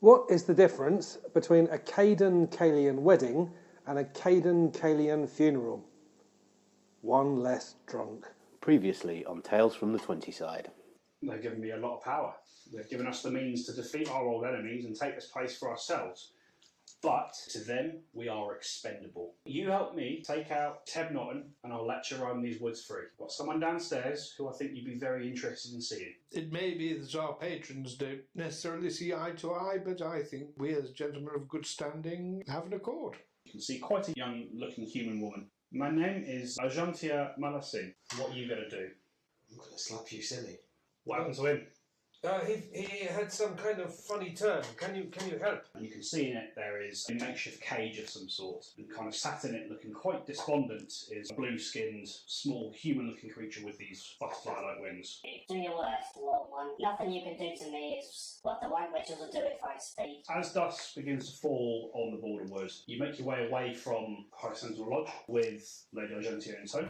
What is the difference between a Caden-Kalian wedding and a Caden-Kalian funeral? One less drunk. Previously on Tales from the 20 side. They've given me a lot of power. They've given us the means to defeat our old enemies and take this place for ourselves. But to them, we are expendable. You help me take out Teb Norton and I'll let you roam these woods free. Got someone downstairs who I think you'd be very interested in seeing. It may be that our patrons don't necessarily see eye to eye, but I think we as gentlemen of good standing have an accord. You can see quite a young-looking human woman. My name is Lady Malassene. What are you going to do? I'm going to slap you silly. What happened to him? He had some kind of funny turn. Can you help? And you can see in it there is a makeshift cage of some sort. And kind of sat in it looking quite despondent is a blue-skinned, small, human-looking creature with these butterfly-like wings. Do your worst, little one. Nothing you can do to me is what the White Witches will do if I speak. As dusk begins to fall on the border wood, you make your way away from High Central Lodge with Lady Argentia in tow.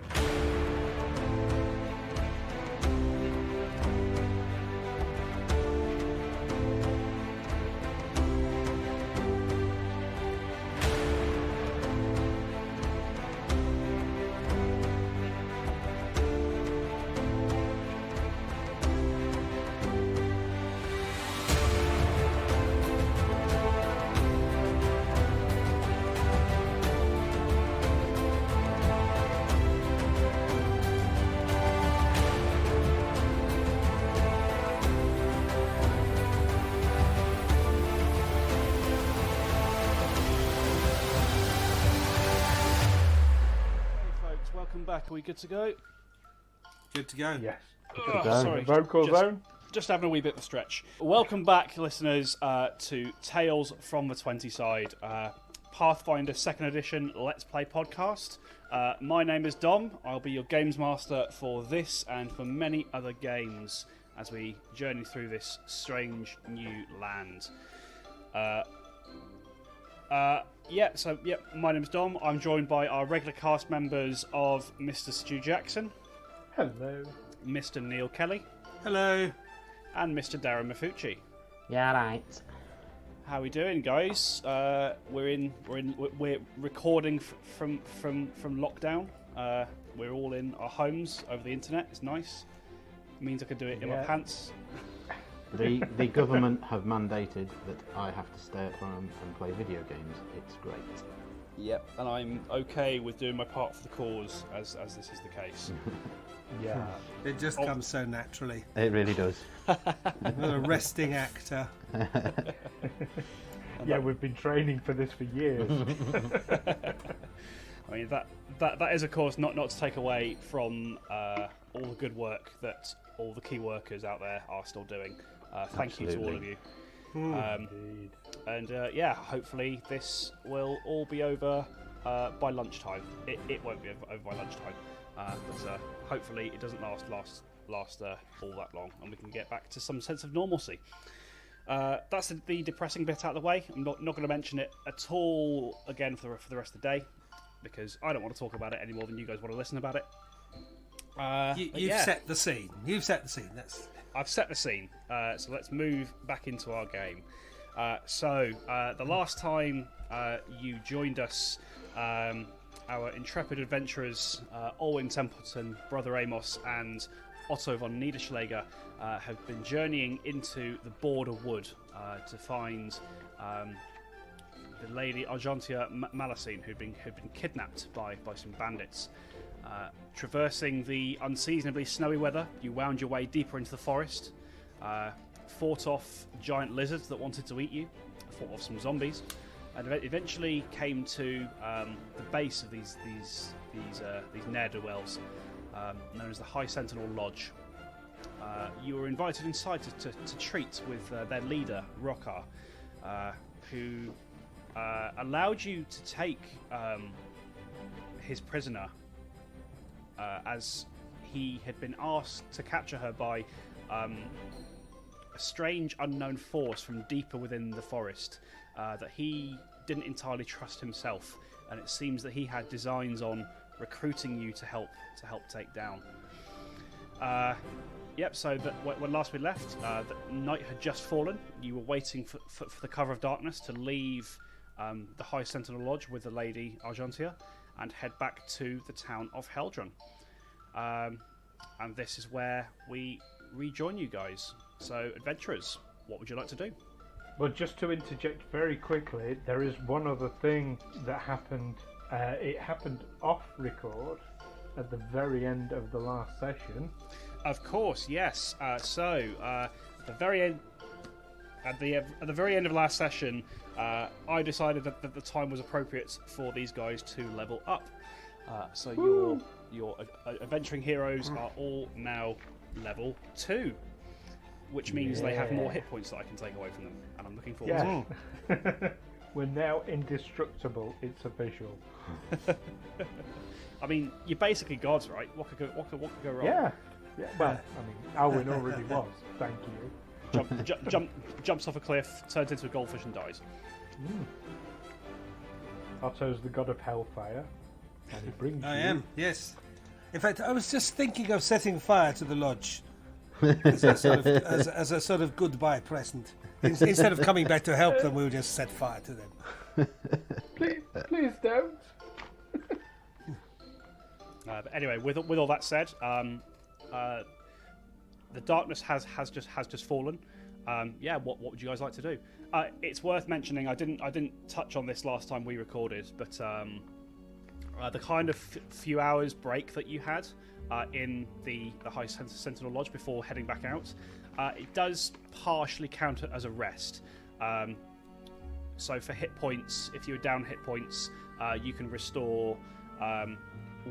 Back. Are we good to go? Good to go. Yes. Sorry, Vocal zone. Just having a wee bit of a stretch. Welcome back, listeners, to Tales from the 20 side, Pathfinder 2nd Edition Let's Play podcast. My name is Dom. I'll be your games master for this and for many other games as we journey through this strange new land. My name's Dom. I'm joined by our regular cast members of Mr. Stu Jackson. Hello. Mr. Neil Kelly. Hello. And Mr. Darren Mafucci. Yeah, right. How are we doing, guys? We're recording from lockdown. We're all in our homes over the internet. It's nice. It means I can do it in my pants. The government have mandated that I have to stay at home and play video games. It's great. Yep, and I'm okay with doing my part for the cause as this is the case. Yeah. It just comes so naturally. It really does. I'm a resting actor. Yeah, we've been training for this for years. I mean, that is, of course, not to take away from all the good work that all the key workers out there are still doing. Thank you to all of you. Hopefully this will all be over by lunchtime. It won't be over by lunchtime, but hopefully it doesn't last all that long, and we can get back to some sense of normalcy. That's the depressing bit out of the way. I'm not going to mention it at all again for the rest of the day, because I don't want to talk about it any more than you guys want to listen about it. You've set the scene. I've set the scene, so let's move back into our game. The last time you joined us, our intrepid adventurers, Olwyn Templeton, Brother Amos, and Otto von Niederschläger have been journeying into the Border Wood to find the Lady Argentia Malassene, who'd been kidnapped by some bandits. Traversing the unseasonably snowy weather, you wound your way deeper into the forest, fought off giant lizards that wanted to eat you, fought off some zombies, and eventually came to the base of these ne'er-do-wells, known as the High Sentinel Lodge. You were invited inside to treat with their leader, Rohkar, who allowed you to take his prisoner, as he had been asked to capture her by a strange unknown force from deeper within the forest that he didn't entirely trust himself, and it seems that he had designs on recruiting you to help take down. Yep, so when last we left, the night had just fallen. You were waiting for the cover of darkness to leave the High Sentinel Lodge with the Lady Argentia and head back to the town of Heldren. And this is where we rejoin you guys. So, adventurers, what would you like to do? Well, just to interject very quickly, there is one other thing that happened. It happened off record at the very end of the last session. Of course, yes. The very end, at the very end of last session, I decided that the time was appropriate for these guys to level up. So your adventuring heroes are all now level 2, which means they have more hit points that I can take away from them, and I'm looking forward to it. We're now indestructible. It's official. I mean, you're basically gods, right? What could go wrong? Yeah. Well, I mean, Alwyn already was. Thank you. Jumps off a cliff, turns into a goldfish, and dies. Otto's the god of hellfire, and he brings I you. am, yes. In fact, I was just thinking of setting fire to the lodge as a sort of goodbye present. Instead of coming back to help them, we'll just set fire to them. Please don't. But anyway, with all that said, the darkness has just fallen. What would you guys like to do? It's worth mentioning. I didn't touch on this last time we recorded, but the kind of few hours break that you had in the High Sentinel Lodge before heading back out, it does partially count as a rest. So for hit points, if you're down hit points, you can restore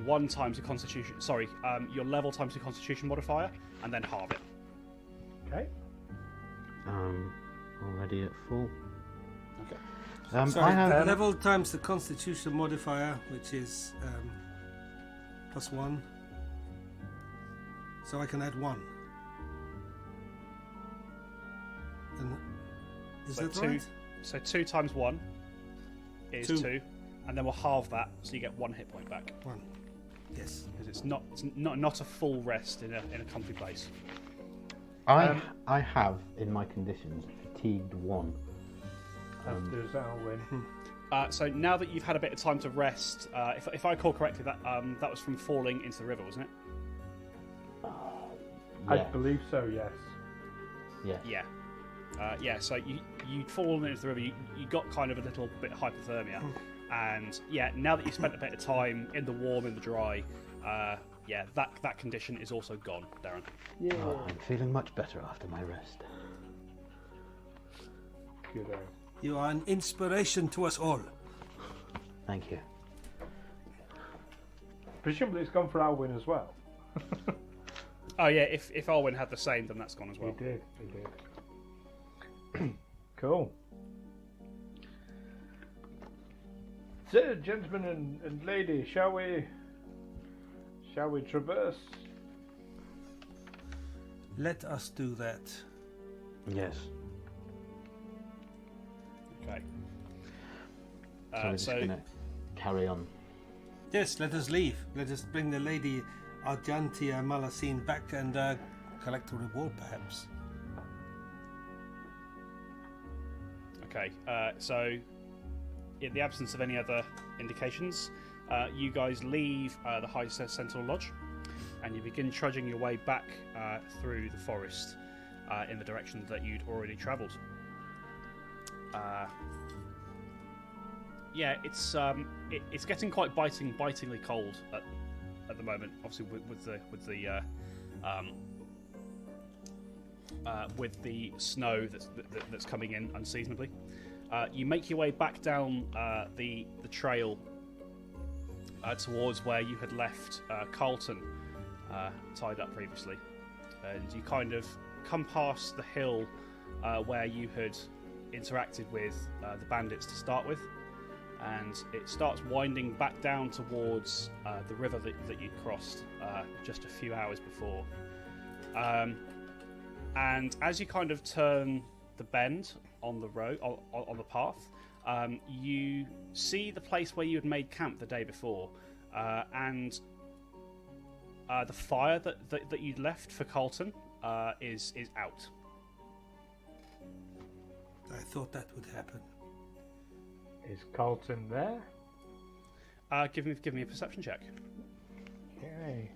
1 times the Constitution. Your level times the Constitution modifier, and then halve it. Okay. Already at full. Okay. Sorry, level times the Constitution modifier, which is +1. So I can add 1. And is that 2, right? So 2 times 1 is 2, and then we'll halve that, so you get 1 hit point back. 1. Yes. Because it's not a full rest in a comfy place. I have in my conditions fatigued 1. As does Alwyn. So now that you've had a bit of time to rest, if I recall correctly, that was from falling into the river, wasn't it? I believe so. Yes. Yeah. So you'd fallen into the river. You got kind of a little bit of hypothermia, and now that you've spent a bit of time in the warm, in the dry, that condition is also gone, Darren. Yeah. I'm feeling much better after my rest. Good. You are an inspiration to us all. Thank you. Presumably it's gone for Alwyn as well. Oh yeah, if Alwyn had the same, then that's gone as well. He did. Cool. So, gentlemen and lady, shall we traverse? Let us do that. Yes. Okay. So we're just going to carry on. Yes, let us leave. Let us bring the Lady Argentia Malassene back and collect a reward, perhaps. Okay. So, in the absence of any other indications, you guys leave the High Sentinel Lodge, and you begin trudging your way back through the forest in the direction that you'd already travelled. It's getting quite bitingly cold at the moment. Obviously, with the snow that's coming in unseasonably. You make your way back down the trail towards where you had left Carlton tied up previously, and you kind of come past the hill where you had interacted with the bandits to start with, and it starts winding back down towards the river that you'd crossed just a few hours before. And as you kind of turn the bend on the road, on the path, you see the place where you had made camp the day before, and the fire that you'd left for Carlton is out. I thought that would happen. Is Carlton there? Give me a perception check. Okay.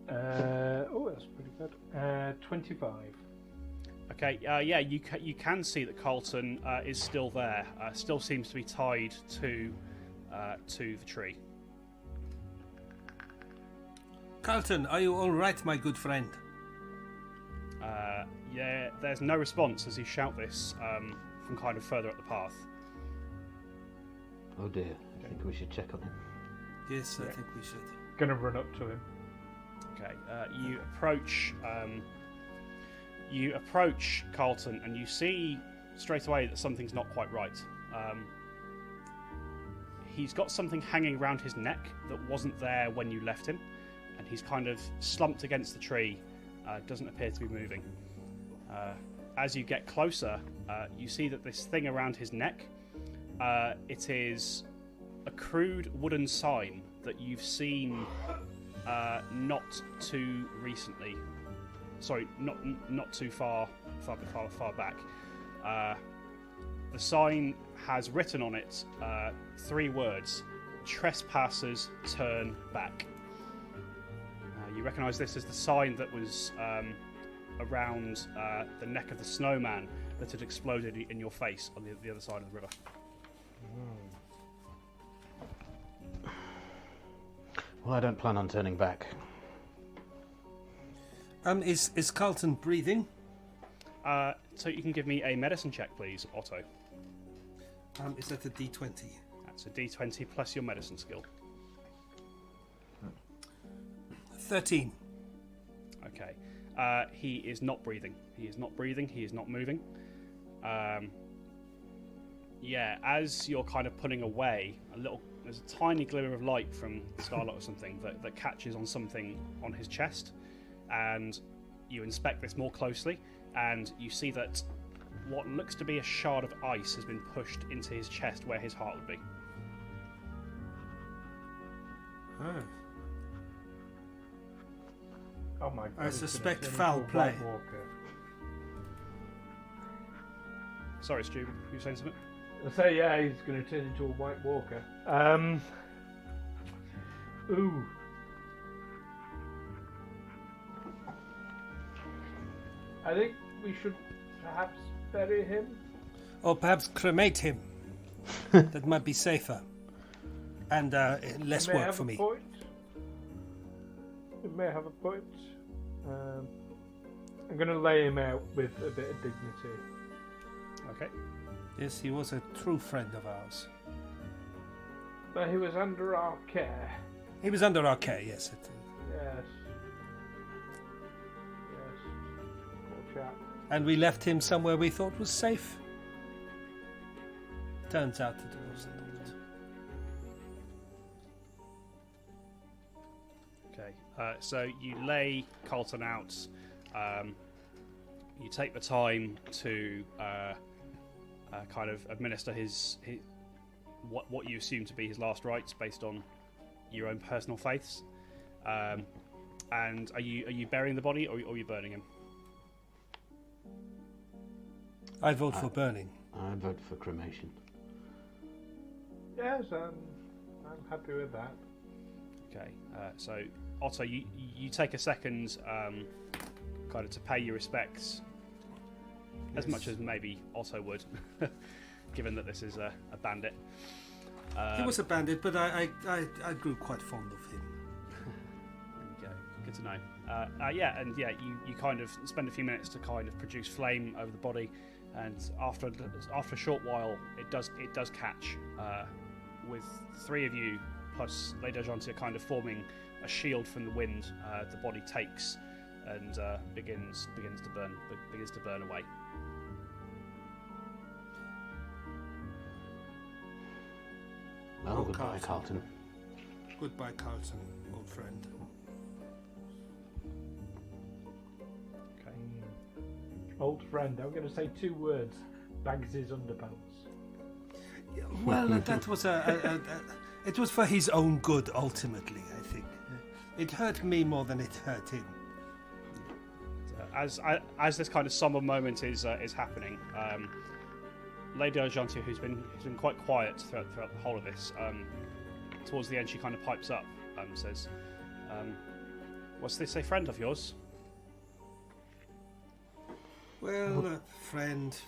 That's pretty good. 25. Okay, yeah, you can see that Carlton is still there. Still seems to be tied to the tree. Carlton, are you all right, my good friend? Yeah, there's no response as you shout this from kind of further up the path. Oh dear, I think we should check on him. Yes, I think we should. Gonna run up to him. Okay, you approach Carlton, and you see straight away that something's not quite right. He's got something hanging around his neck that wasn't there when you left him, and he's kind of slumped against the tree. Doesn't appear to be moving. As you get closer, you see that this thing around his neck, it is a crude wooden sign that you've seen not too recently. Sorry, not too far back. The sign has written on it 3 words: "Trespassers turn back." You recognise this as the sign that was around the neck of the snowman that had exploded in your face on the other side of the river. Well, I don't plan on turning back. Is Carlton breathing? So you can give me a medicine check, please, Otto. Is that a D20? That's a D20 plus your medicine skill. 13. Okay. He is not breathing. He is not breathing. He is not moving. Yeah, as you're kind of pulling away, there's a tiny glimmer of light from starlight or something that catches on something on his chest, and you inspect this more closely, and you see that what looks to be a shard of ice has been pushed into his chest where his heart would be. Oh my god. I he's suspect gonna turn foul into a play. White Walker. Sorry, Stu, you were saying something? I say, yeah, he's going to turn into a White Walker. Ooh. I think we should perhaps bury him. Or perhaps cremate him. That might be safer. And less It may work have for a me. Point. It may have a point. I'm going to lay him out with a bit of dignity. Okay. Yes, he was a true friend of ours. But he was under our care. He was under our care, yes. Yes. Yes. Poor chap. And we left him somewhere we thought was safe. Turns out it was not. Okay. So you lay Carlton out. You take the time to kind of administer his what you assume to be his last rites based on your own personal faiths. And are you burying the body or are you burning him? I vote for burning. I vote for cremation. Yes, I'm happy with that. Okay. So Otto, you take a second kind of to pay your respects, as much as maybe Otto would, given that this is a bandit. He was a bandit, but I grew quite fond of him. There you go. Good to know. You kind of spend a few minutes to kind of produce flame over the body, and after a short while, it does catch. With 3 of you plus Lady Malassene kind of forming a shield from the wind, the body takes and begins to burn away. Well, Oh, goodbye, Carlton. Goodbye, Carlton, old friend. Okay. Old friend, I'm going to say 2 words. Bags his underpants. Yeah, well, that was it was for his own good, ultimately, I think. It hurt me more than it hurt him. As this kind of somber moment is happening, Lady Argentia, who's been quite quiet throughout the whole of this, towards the end she kind of pipes up, says, "What's this, a friend of yours?" Well, a friend.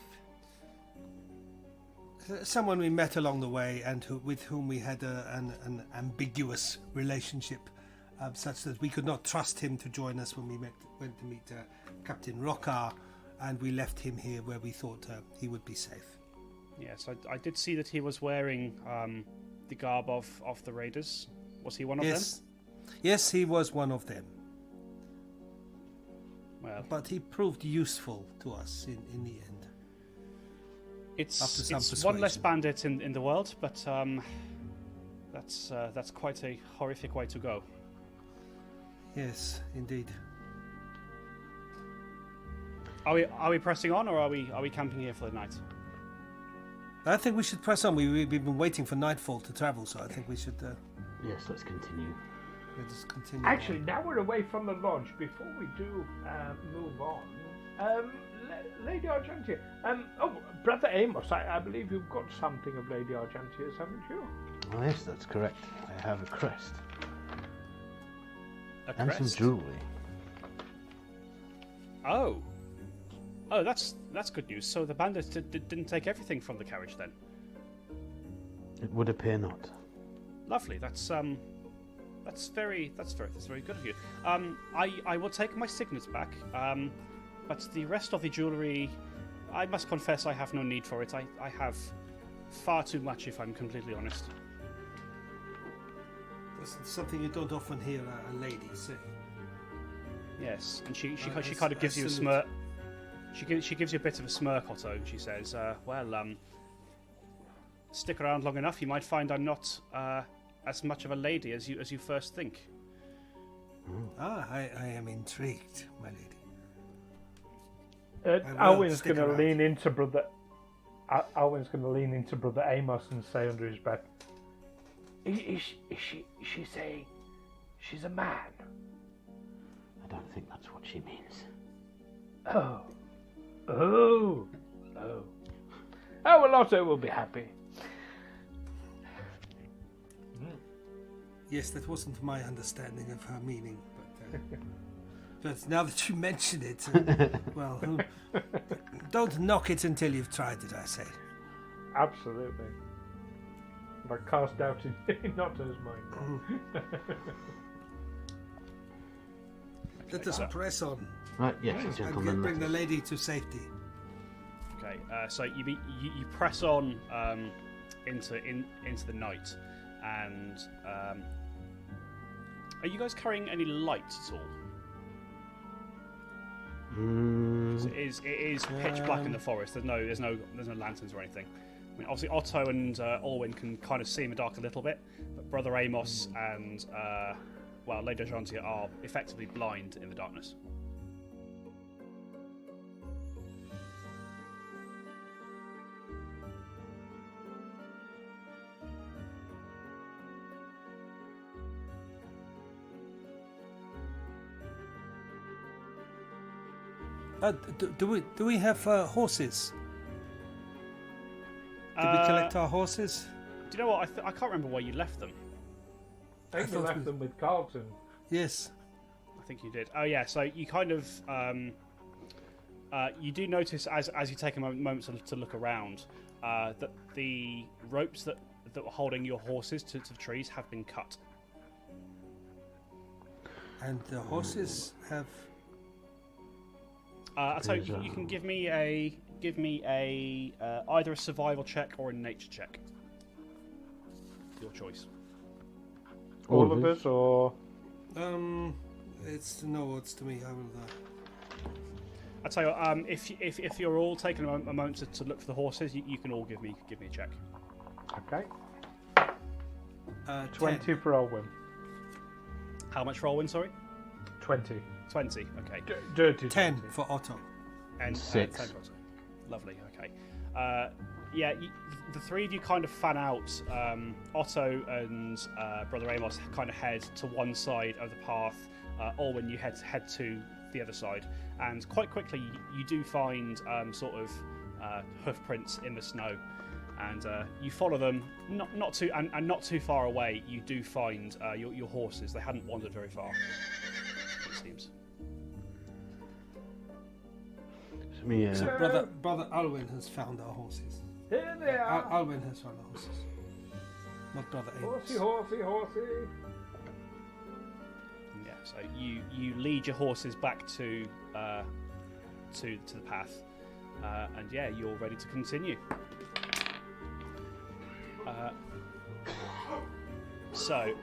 Someone we met along the way and with whom we had an ambiguous relationship, such that we could not trust him to join us when we went to meet Captain Rohkar, and we left him here where we thought he would be safe. Yes, I did see that he was wearing the garb of the raiders. Was he one of them? Yes, he was one of them. Well, but he proved useful to us in the end. It's one less bandit in the world, but that's quite a horrific way to go. Yes, indeed. Are we pressing on, or are we camping here for the night? I think we should press on. We've been waiting for nightfall to travel, so I think we should. Yes, let's continue. Let us continue. Actually, now we're away from the lodge. Before we do move on, Lady Argentia. Brother Amos, I believe you've got something of Lady Argentia's, haven't you? Oh, yes, that's correct. I have a crest. And some jewellery. Oh, that's good news. So the bandits didn't take everything from the carriage then? It would appear not. Lovely. That's very good of you. I will take my signets back. But the rest of the jewellery, I must confess, I have no need for it. I have far too much, if I'm completely honest. That's something you don't often hear a lady say. Yes, and she kind of gives you a smirk. She gives you a bit of a smirk, Otto, and she says, stick around long enough, you might find I'm not as much of a lady as you first think. I am intrigued, my lady. Alwyn's going to lean into brother. Alwyn's going to lean into brother Amos and say under his breath, "Is she saying she's a man?" I don't think that's what she means. Oh, well, Otto will be happy. Yes, that wasn't my understanding of her meaning, but now that you mention it, well, don't knock it until you've tried it, I say. Absolutely. But cast doubt in Otto's mind. Let us press on. Right, yes, gentlemen. And bring the lady to safety. Okay, so you press on into the night, and are you guys carrying any lights at all? It is pitch black in the forest. There's no lanterns or anything. I mean, obviously Otto and Alwyn can kind of see in the dark a little bit, but Brother Amos and Lady Argentia are effectively blind in the darkness. Do we have horses? Did we collect our horses? Do you know what? I can't remember where you left them. I think you left them with Carlton. Yes. I think you did. Oh yeah, so you kind of you do notice as you take a moment to look around that the ropes that were holding your horses to the trees have been cut. And the horses have. I'll tell you, you can give me a either a survival check or a nature check. Your choice. All of us, or it's no odds to me. I will. I'll tell you, if you're all taking a moment to look for the horses, you can all give me a check. Okay. 20 for Alwyn. How much for Alwyn? Sorry. 20. 20. Okay. Dirty. 10 20. for Otto. And 6. 10 for Otto. Lovely. Okay. the three of you kind of fan out. Otto and Brother Amos kind of head to one side of the path, or when you head to the other side, and quite quickly you do find sort of hoof prints in the snow, and you follow them. Not too far away. You do find your horses. They hadn't wandered very far, it seems. So brother Alwyn has found our horses. Here they are. Alwyn has found our horses. Not Brother Amos. Horsey. Yeah. So you lead your horses back to the path, and yeah, you're ready to continue. So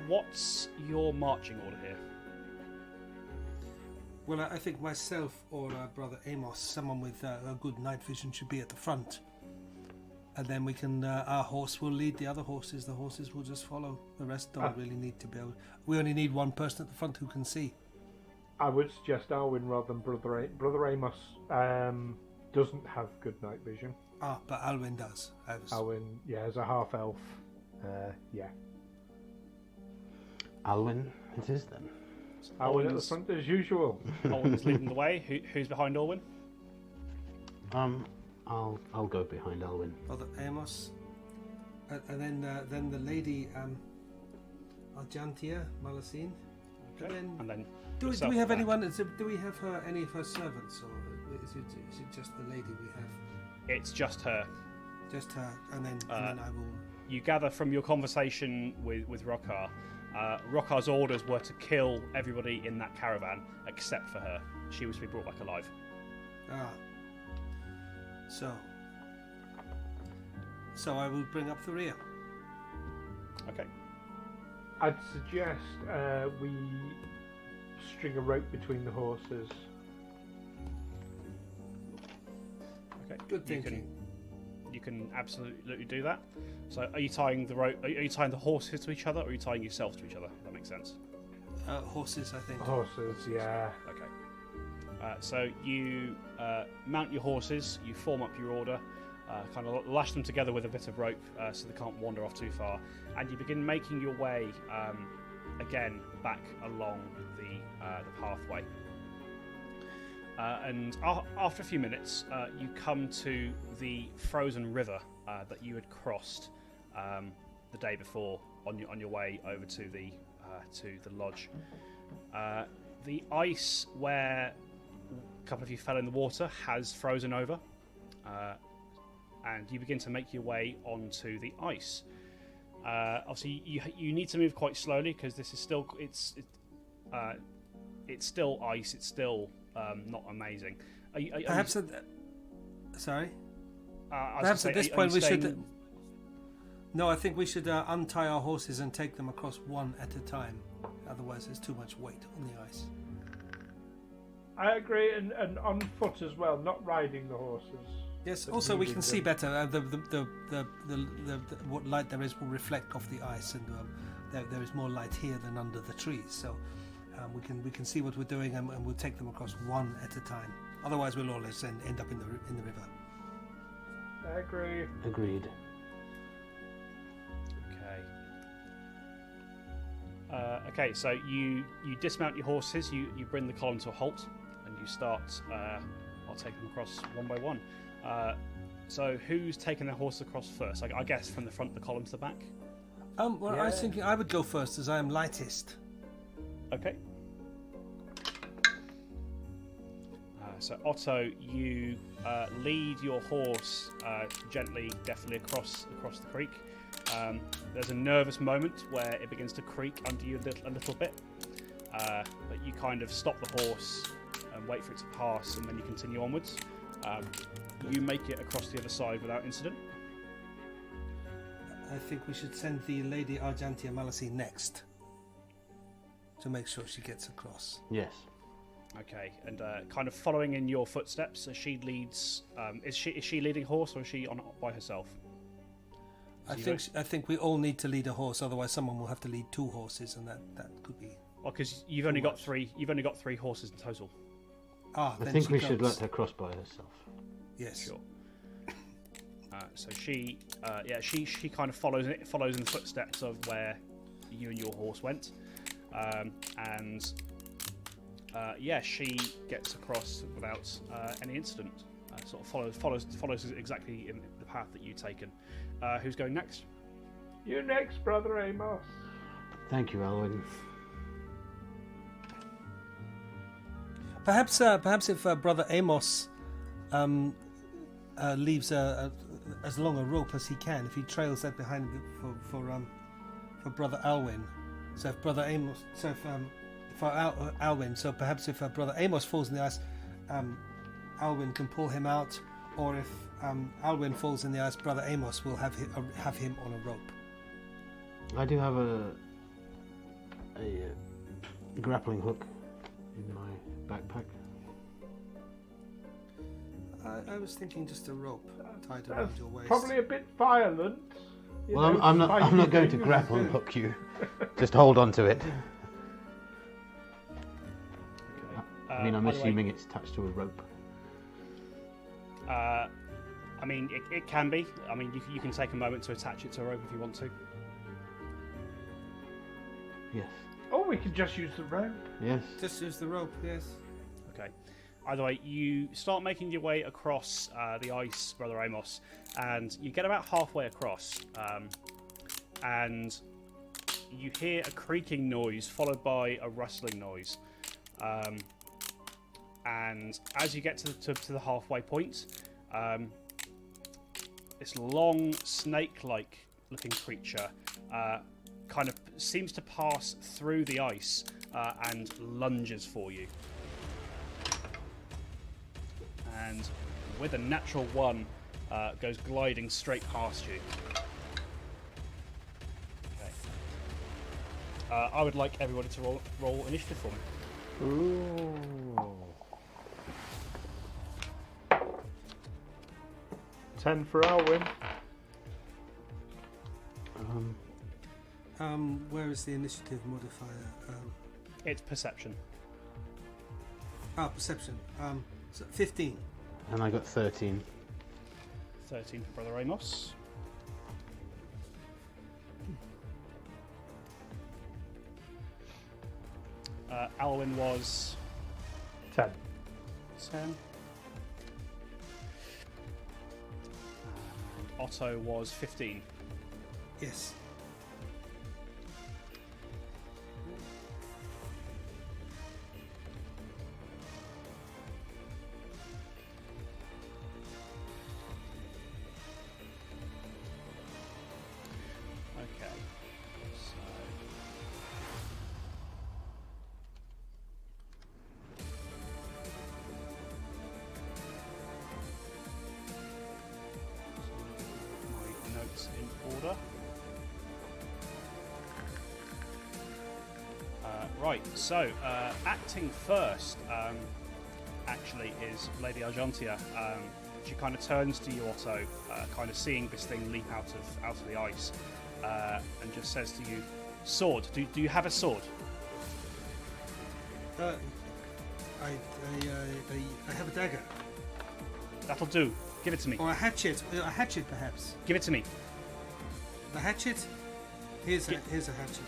what's your marching order here? Well, I think myself or Brother Amos, someone with a good night vision, should be at the front. And then we can, our horse will lead the other horses. The horses will just follow. The rest don't really need to be able. We only need one person at the front who can see. I would suggest Alwyn rather than Brother Amos. Doesn't have good night vision. But Alwyn does. Alwyn, as a half elf, yeah. Alwyn, it is then. Alwyn at the front as usual. Alwyn's leading the way. Who's behind Alwyn? I'll go behind Alwyn. Brother Amos, and then the lady Argentia Malassene. Okay. And then do we have anyone? Do we have any of her servants, or is it just the lady we have? It's just her. Just her, and then I will. You gather from your conversation with Rohkar. Rohkar's orders were to kill everybody in that caravan except for her. She was to be brought back alive. So I will bring up the rear. Okay. I'd suggest we string a rope between the horses. Okay. Good thinking. You can absolutely do that. So, are you tying the rope? Are you tying the horses to each other, or are you tying yourself to each other? If that makes sense. Horses, I think. Horses, yeah. Okay. So you mount your horses. You form up your order. Kind of lash them together with a bit of rope so they can't wander off too far, and you begin making your way again back along the pathway. And after a few minutes, you come to the frozen river that you had crossed the day before on your way over to the lodge. The ice where a couple of you fell in the water has frozen over, and you begin to make your way onto the ice. Obviously, you need to move quite slowly because this is still it's still ice. It's still not amazing. Sorry. Perhaps at this point we should. No, I think we should untie our horses and take them across one at a time. Otherwise, there's too much weight on the ice. I agree, and on foot as well, not riding the horses. Yes. Also, we can see better. What light there is will reflect off the ice, and there is more light here than under the trees. So we can see what we're doing, and we'll take them across one at a time. Otherwise, we'll always end up in the river. I agree. Agreed. Okay, so you dismount your horses, you bring the column to a halt, and you start. I'll take them across one by one. So who's taking their horse across first? I guess from the front, the column to the back. Well, yeah. I was thinking I would go first, as I am lightest. Okay. So Otto, you lead your horse gently, definitely across the creek. There's a nervous moment where it begins to creak under you a little bit, but you kind of stop the horse and wait for it to pass, and then you continue onwards. You make it across the other side without incident. I think we should send the Lady Argentia Malassene next to make sure she gets across. Yes. Okay, and kind of following in your footsteps as she leads. Is she leading horse, or is she on by herself? I think we all need to lead a horse. Otherwise, someone will have to lead two horses, and that could be. Well, because you've only got three. You've only got 3 horses in total. I think we should let her cross by herself. Yes. Sure. So she kind of follows in the footsteps of where you and your horse went, and she gets across without any incident. Sort of follows exactly in the path that you've taken. Who's going next? You next, Brother Amos. Thank you, Alwyn. Perhaps if Brother Amos leaves as long a rope as he can, if he trails that behind him for Brother Alwyn. So if Brother Amos, Alwyn. So perhaps if Brother Amos falls in the ice, Alwyn can pull him out, or if Alwyn falls in the ice, Brother Amos will have him on a rope. I do have a grappling hook in my backpack. I was thinking just a rope tied That's around your waist. probably a bit violent. Well, I'm not going to grappling hook you. Just hold on to it. I mean, I'm assuming it's attached to a rope. I mean, it can be. I mean, you can take a moment to attach it to a rope if you want to. Yes. Oh, we could just use the rope. Yes. Just use the rope, yes. Okay. Either way, you start making your way across the ice, Brother Amos, and you get about halfway across, and you hear a creaking noise followed by a rustling noise. And as you get to the halfway point, this long snake-like looking creature kind of seems to pass through the ice and lunges for you. And with a natural 1, goes gliding straight past you. Okay. I would like everybody to roll initiative for me. Ooh. 10 for Alwyn. Where is the initiative modifier? It's perception. Perception. So 15. And I got 13. 13 for Brother Amos. Alwyn was 10. 10. And Otto was 15. Yes. Okay. My notes in order. Right, so acting first actually is Lady Argentia. She kind of turns to you, Otto, kind of seeing this thing leap out of the ice, and just says to you, "Sword. Do you have a sword?" I have a dagger. That'll do. Give it to me. Or a hatchet. A hatchet, perhaps. Give it to me. The hatchet? Here's a hatchet.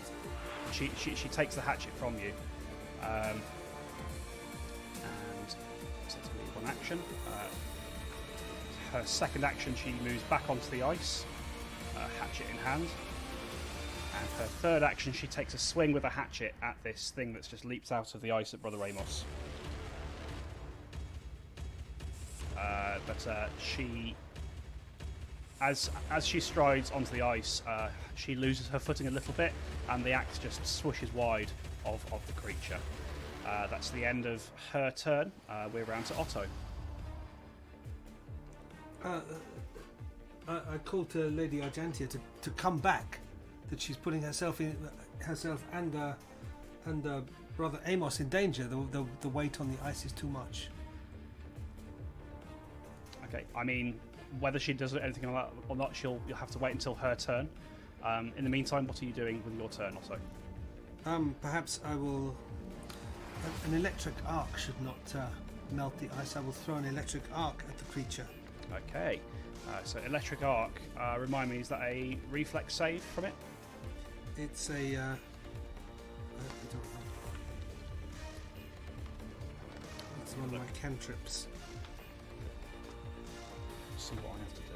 She takes the hatchet from you, and sets to leave one action. Her second action, she moves back onto the ice, hatchet in hand. And her third action, she takes a swing with a hatchet at this thing that's just leaped out of the ice at Brother Amos. But she, as she strides onto the ice, she loses her footing a little bit, and the axe just swishes wide of the creature. That's the end of her turn. We're round to Otto. I called to Lady Argentia to come back. That she's putting herself and Brother Amos in danger. The weight on the ice is too much. Okay, I mean, whether she does anything like that or not, you'll have to wait until her turn. In the meantime, what are you doing with your turn, Otto? Perhaps I will. An electric arc should not melt the ice. I will throw an electric arc at the creature. Okay. So electric arc. Remind me, is that a reflex save from it? It's a. I don't know. It's one of my cantrips. See what I have to do.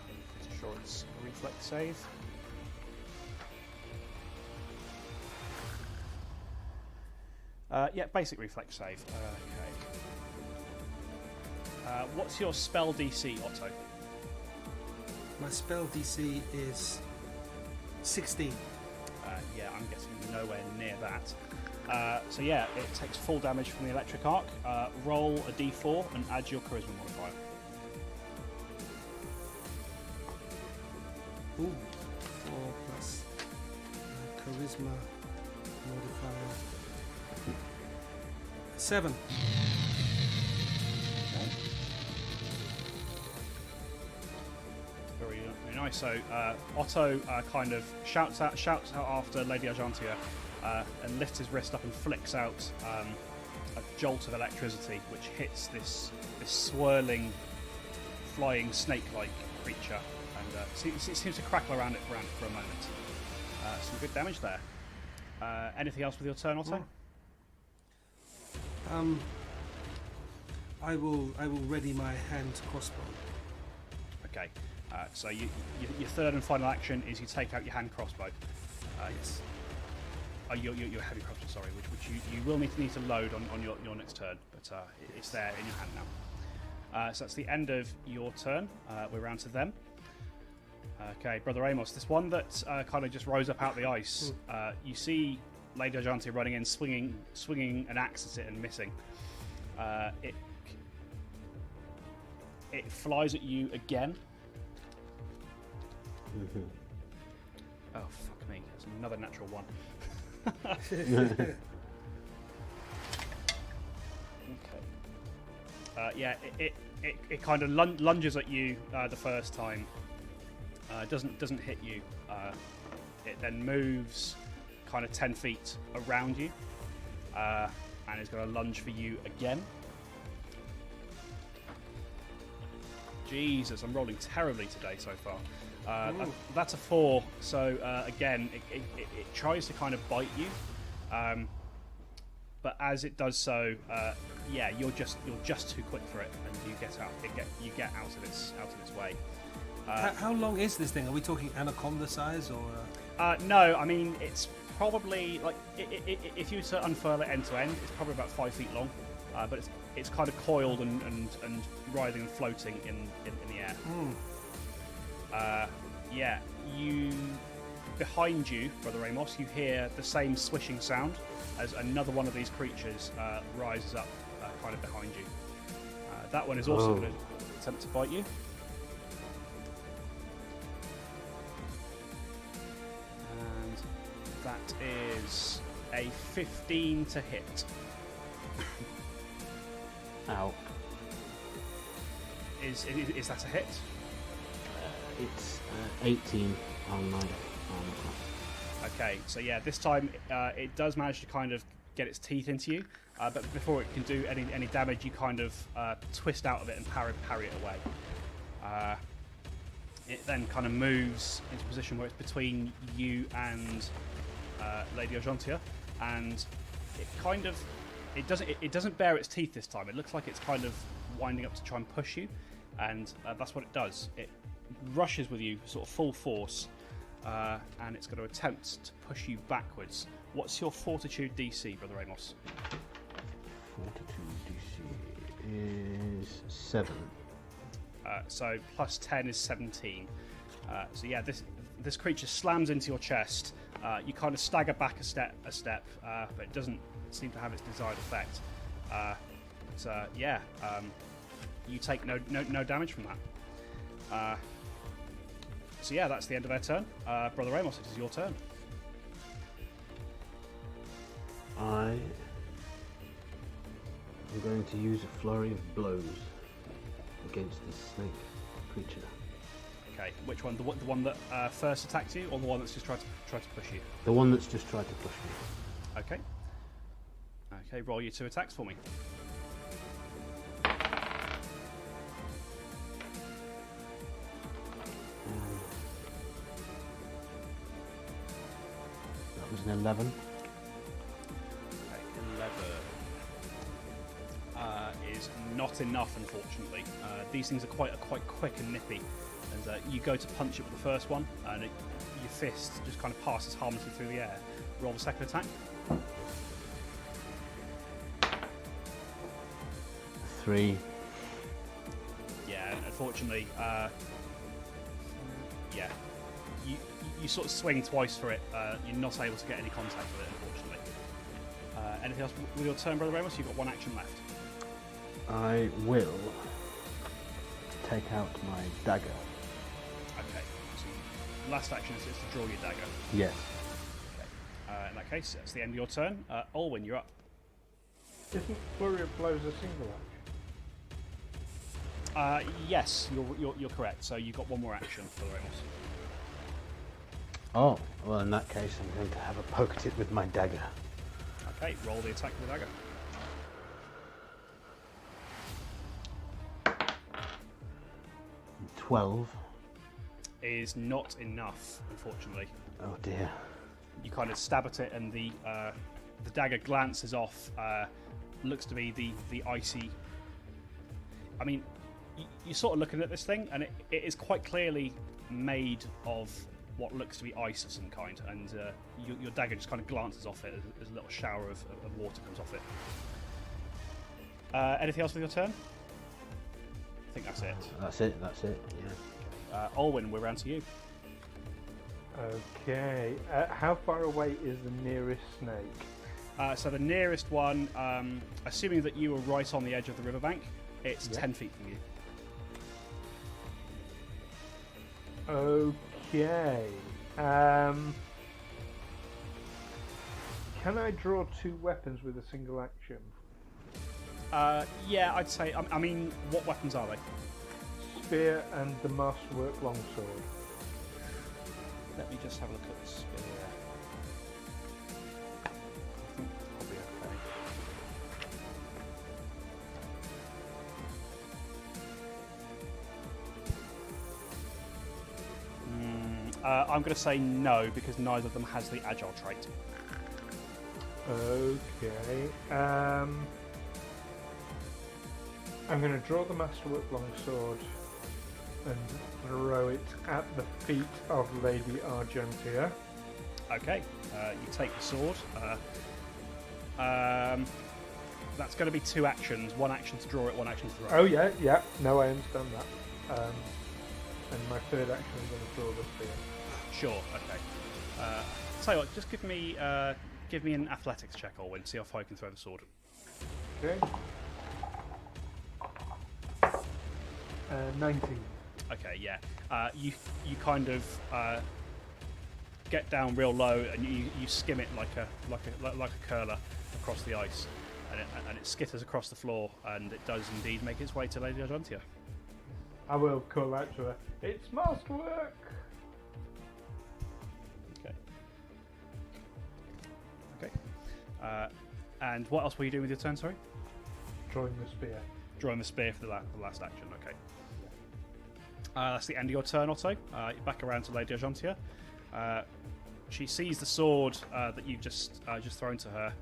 I'm pretty sure it's a reflex save. Yeah, basic reflex save. Okay. What's your spell DC, Otto? My spell DC is 16. Yeah, I'm getting nowhere near that. So yeah, it takes full damage from the electric arc. Roll a d4 and add your charisma modifier. Ooh, 4 plus charisma modifier. 7. Very, very nice. So Otto kind of shouts out after Lady Argentia and lifts his wrist up and flicks out a jolt of electricity, which hits this swirling, flying snake-like creature, and it seems to crackle around it for a moment. Some good damage there. Anything else with your turn, Otto? I will ready my hand crossbow. Okay. So your third and final action is you take out your hand crossbow. Yes. Your heavy crossbow, sorry, which you will need to load on your next turn, but it's there in your hand now. So that's the end of your turn. We're round to them. Okay, Brother Amos, this one that kind of just rose up out the ice. You see Lady Argentia running in, swinging an axe at it and missing. It flies at you again. Oh, fuck me. That's another natural one. Okay. Yeah, it kind of lunges at you the first time. Doesn't hit you. It then moves kind of 10 feet around you and is going to lunge for you again. Jesus, I'm rolling terribly today so far. That's a 4. So again, it tries to kind of bite you, but as it does so, yeah, you're just too quick for it, and you get out of its way. How long is this thing? Are we talking anaconda size or? No, I mean it's probably like if you were to unfurl it end to end, it's probably about 5 feet long, but it's kind of coiled and writhing and floating in the air. Yeah, behind you, Brother Amos, you hear the same swishing sound as another one of these creatures rises up kind of behind you. That one is also going to attempt to bite you. And that is a 15 to hit. Ow. Is that a hit? It's 18 on my armor class. Okay, so yeah, this time it does manage to kind of get its teeth into you, but before it can do any damage, you kind of twist out of it and parry it away. It then kind of moves into a position where it's between you and Lady Argentia, and it doesn't bare its teeth this time. It looks like it's kind of winding up to try and push you, and that's what it does. It rushes with you sort of full force, and it's going to attempt to push you backwards. What's your fortitude DC, Brother Amos? Fortitude DC is 7. So plus 10 is 17. So yeah, this creature slams into your chest. You kind of stagger back a step, but it doesn't seem to have its desired effect. You take no damage from that. So yeah, that's the end of their turn. Brother Amos, it is your turn. I am going to use a flurry of blows against this snake creature. Okay, which one? The one that first attacked you, or the one that's just tried to push you? The one that's just tried to push me. Okay. Okay, roll your 2 attacks for me. An 11. Okay, 11 is not enough, unfortunately. These things are quite quick and nippy, and you go to punch it with the first one, and your fist just kind of passes harmlessly through the air. Roll the second attack. 3. Yeah, unfortunately, yeah. You sort of swing twice for it. You're not able to get any contact with it, unfortunately. Anything else with your turn, Brother Ramos? You've got one action left. I will take out my dagger. Okay. So last action is to draw your dagger. Yes. In that case, it's the end of your turn. Olwyn, you're up. Isn't Flurry of Blows a single action? Yes, you're correct. So you've got one more action for the Ramos. Oh, well, in that case, I'm going to have a poke at it with my dagger. Okay, roll the attack with the dagger. 12. Is not enough, unfortunately. Oh dear. You kind of stab at it, and the dagger glances off. Looks to be the icy. I mean, you're sort of looking at this thing, and it is quite clearly made of what looks to be ice of some kind, and your dagger just kind of glances off it as a little shower of water comes off it. Anything else with your turn? I think that's it. That's it, yeah. Olwyn, we're round to you. Okay. How far away is the nearest snake? So the nearest one, assuming that you were right on the edge of the riverbank, it's 10 feet from you. Okay. Can I draw 2 weapons with a single action? Yeah, I'd say. I mean, what weapons are they? Spear and the masterwork longsword. Let me just have a look at the spear. I think probably okay. I'm going to say no, because neither of them has the agile trait. Okay. I'm going to draw the masterwork longsword and throw it at the feet of Lady Argentia. Okay, you take the sword. That's going to be 2 actions. 1 action to draw it, 1 action to throw it. Oh yeah. No, I understand that. And my third action, I'm going to draw the spear. Sure. Okay. Tell you what, just give me an athletics check, Olwyn. See how far you can throw the sword. Okay. 19. Okay, yeah. You kind of get down real low, and you skim it like a curler across the ice, and it skitters across the floor, and it does indeed make its way to Lady Argentia. I will call out to her. It's masterwork. Okay. And what else were you doing with your turn? Sorry. Drawing the spear. Drawing the spear for the last action. Okay. That's the end of your turn, Otto. You're back around to Lady Argentia. She sees the sword that you've just thrown to her.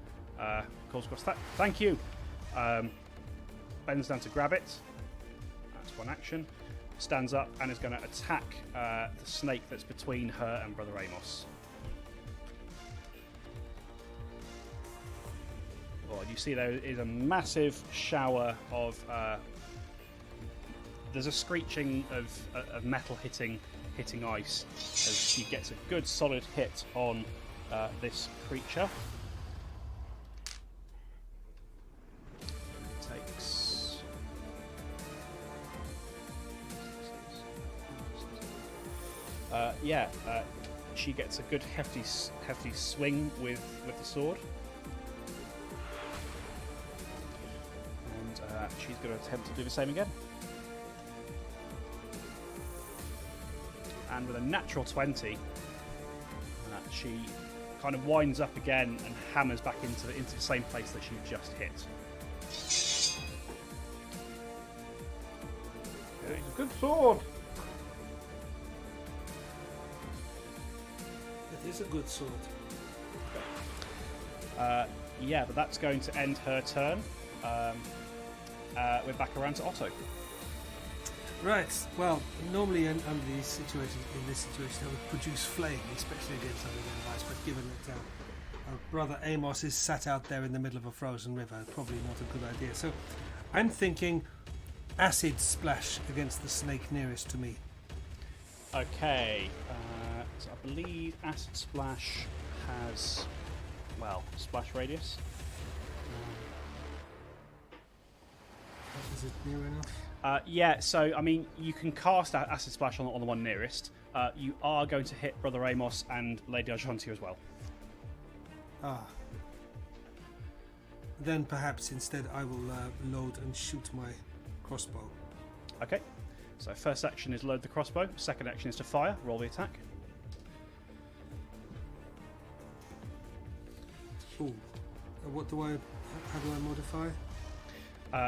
Calls across. Thank you. Bends down to grab it. That's one action. Stands up and is going to attack the snake that's between her and Brother Amos. Oh, you see there is a massive shower of. There's a screeching of metal hitting ice as she gets a good solid hit on this creature. Takes. She gets a good hefty swing with the sword. And she's going to attempt to do the same again. And with a natural 20, she kind of winds up again and hammers back into the same place that she just hit. Okay. It's a good sword. It is a good sword. Okay. Yeah, but that's going to end her turn. We're back around to Otto. Right. Well, normally under these situations, in this situation, I would produce flame, especially against something like ice. But given that our brother Amos is sat out there in the middle of a frozen river, probably not a good idea. So, I'm thinking acid splash against the snake nearest to me. Okay. So I believe acid splash has, splash radius. Is it near enough? Yeah, so, I mean, you can cast Acid Splash on the one nearest. You are going to hit Brother Amos and Lady Argentia as well. Then perhaps instead I will load and shoot my crossbow. Okay. So first action is load the crossbow. Second action is to fire. Roll the attack. Ooh. How do I modify?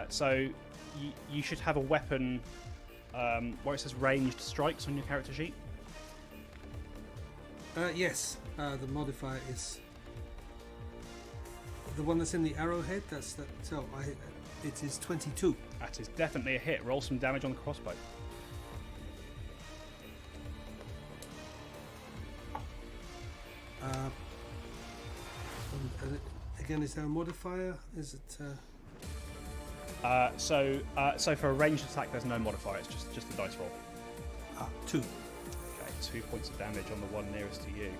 So you should have a weapon where it says ranged strikes on your character sheet. Yes. The modifier is the one that's in the arrowhead. That's that. So it is 22. That is definitely a hit. Roll some damage on the crossbow. Again, is there a modifier? Is it? So for a ranged attack, there's no modifier. It's just the dice roll. 2. Okay, 2 points of damage on the one nearest to you.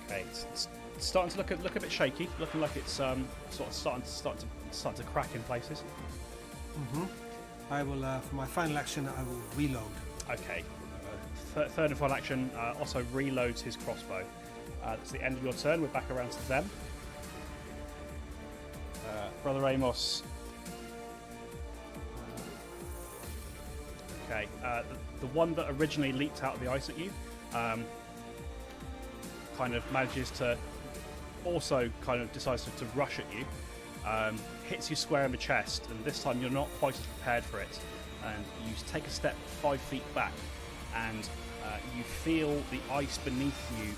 Okay, it's starting to look a bit shaky. Looking like it's sort of starting to crack in places. Mm-hmm. I will for my final action. I will reload. Okay. Third and final action. Otto reloads his crossbow. That's the end of your turn. We're back around to them. Brother Amos. Okay. The one that originally leaped out of the ice at you kind of manages to also kind of decides to rush at you. Hits you square in the chest, and this time you're not quite as prepared for it. And you take a step 5 feet back, and you feel the ice beneath you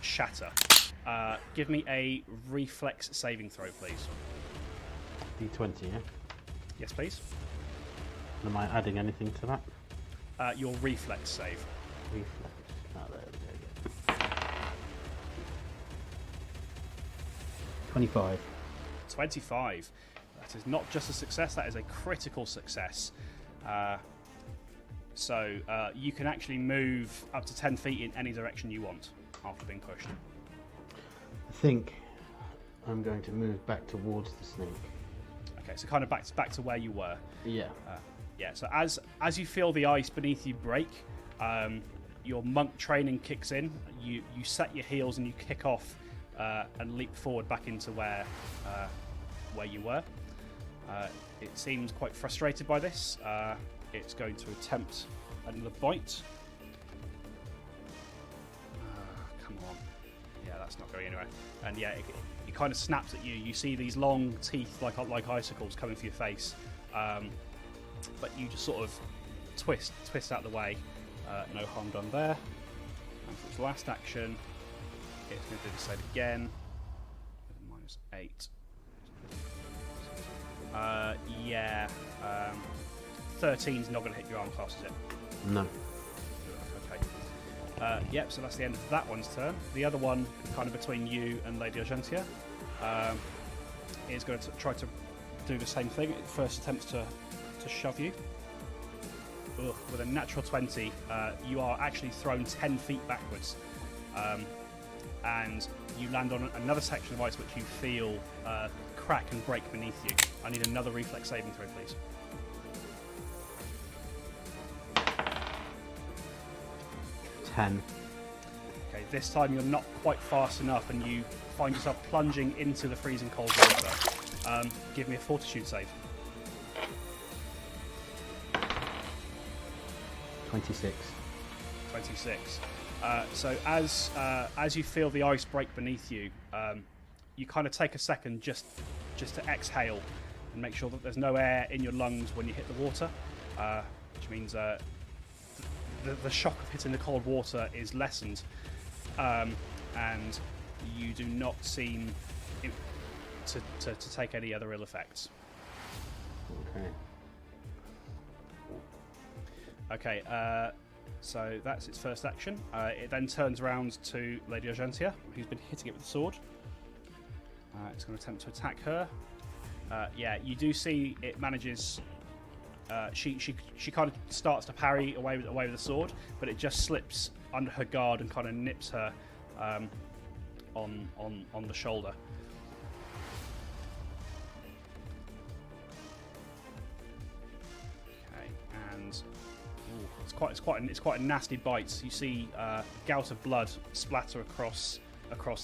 shatter. Give me a reflex saving throw, please. D20, yeah? Yes, please. Am I adding anything to that? Your reflex save. Reflex. Oh, there we go. 25. 25. That is not just a success, that is a critical success. So you can actually move up to 10 feet in any direction you want after being pushed. I think I'm going to move back towards the snake. Okay, so kind of back to where you were. Yeah. Yeah, so as you feel the ice beneath you break, your monk training kicks in. You set your heels and you kick off and leap forward back into where you were. It seems quite frustrated by this. It's going to attempt another bite. Come on. Yeah, that's not going anywhere. And yeah, it kind of snaps at you. You see these long teeth like icicles coming for your face. But you just sort of twist out of the way. No harm done there. And for its last action, it's going to do the same again. -8. 13's not going to hit your arm class, is it? No. Okay. Yep, so that's the end of that one's turn. The other one, kind of between you and Lady Argentia, is going to try to do the same thing. It first attempts to shove you. Ugh, with a natural 20, you are actually thrown 10 feet backwards. And you land on another section of ice which you feel crack and break beneath you. I need another reflex saving throw, please. Ten. Okay, this time you're not quite fast enough and you find yourself plunging into the freezing cold water. Give me a fortitude save. 26. 26. So as you feel the ice break beneath you, you kind of take a second just to exhale and make sure that there's no air in your lungs when you hit the water, which means the shock of hitting the cold water is lessened, and you do not seem to take any other ill effects. Okay. Okay, so that's its first action. It then turns around to Lady Argentia, who's been hitting it with the sword. It's going to attempt to attack her. Yeah, you do see it manages. She kind of starts to parry away with the sword, but it just slips under her guard and kind of nips her on the shoulder. Okay, and it's quite a nasty bite. You see a gout of blood splatter across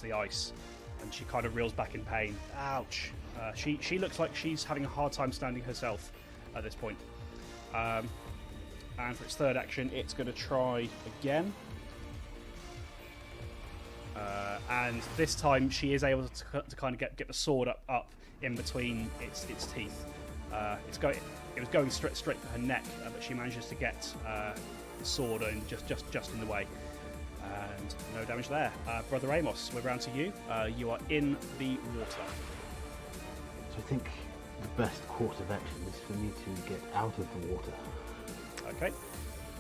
the ice, and she kind of reels back in pain. Ouch! She looks like she's having a hard time standing herself at this point. And for its third action, it's going to try again. And this time, she is able to kind of get the sword up in between its teeth. It was going straight for her neck, but she manages to get the sword in just in the way. And no damage there. Brother Amos, we're round to you. You are in the water. So I think the best course of action is for me to get out of the water. Okay.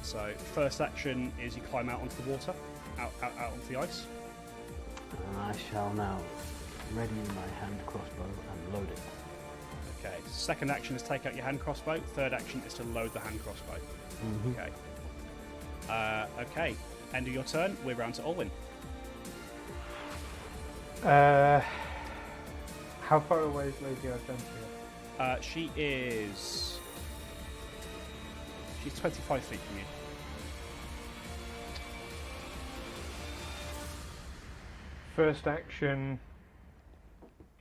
So first action is you climb out onto the water, out onto the ice. And I shall now ready my hand crossbow and load it. Okay. Second action is take out your hand crossbow. Third action is to load the hand crossbow. Mm-hmm. Okay. Okay. End of your turn. We're round to Olwyn. How far away is Lady Argentia? She's 25 feet from you. First action,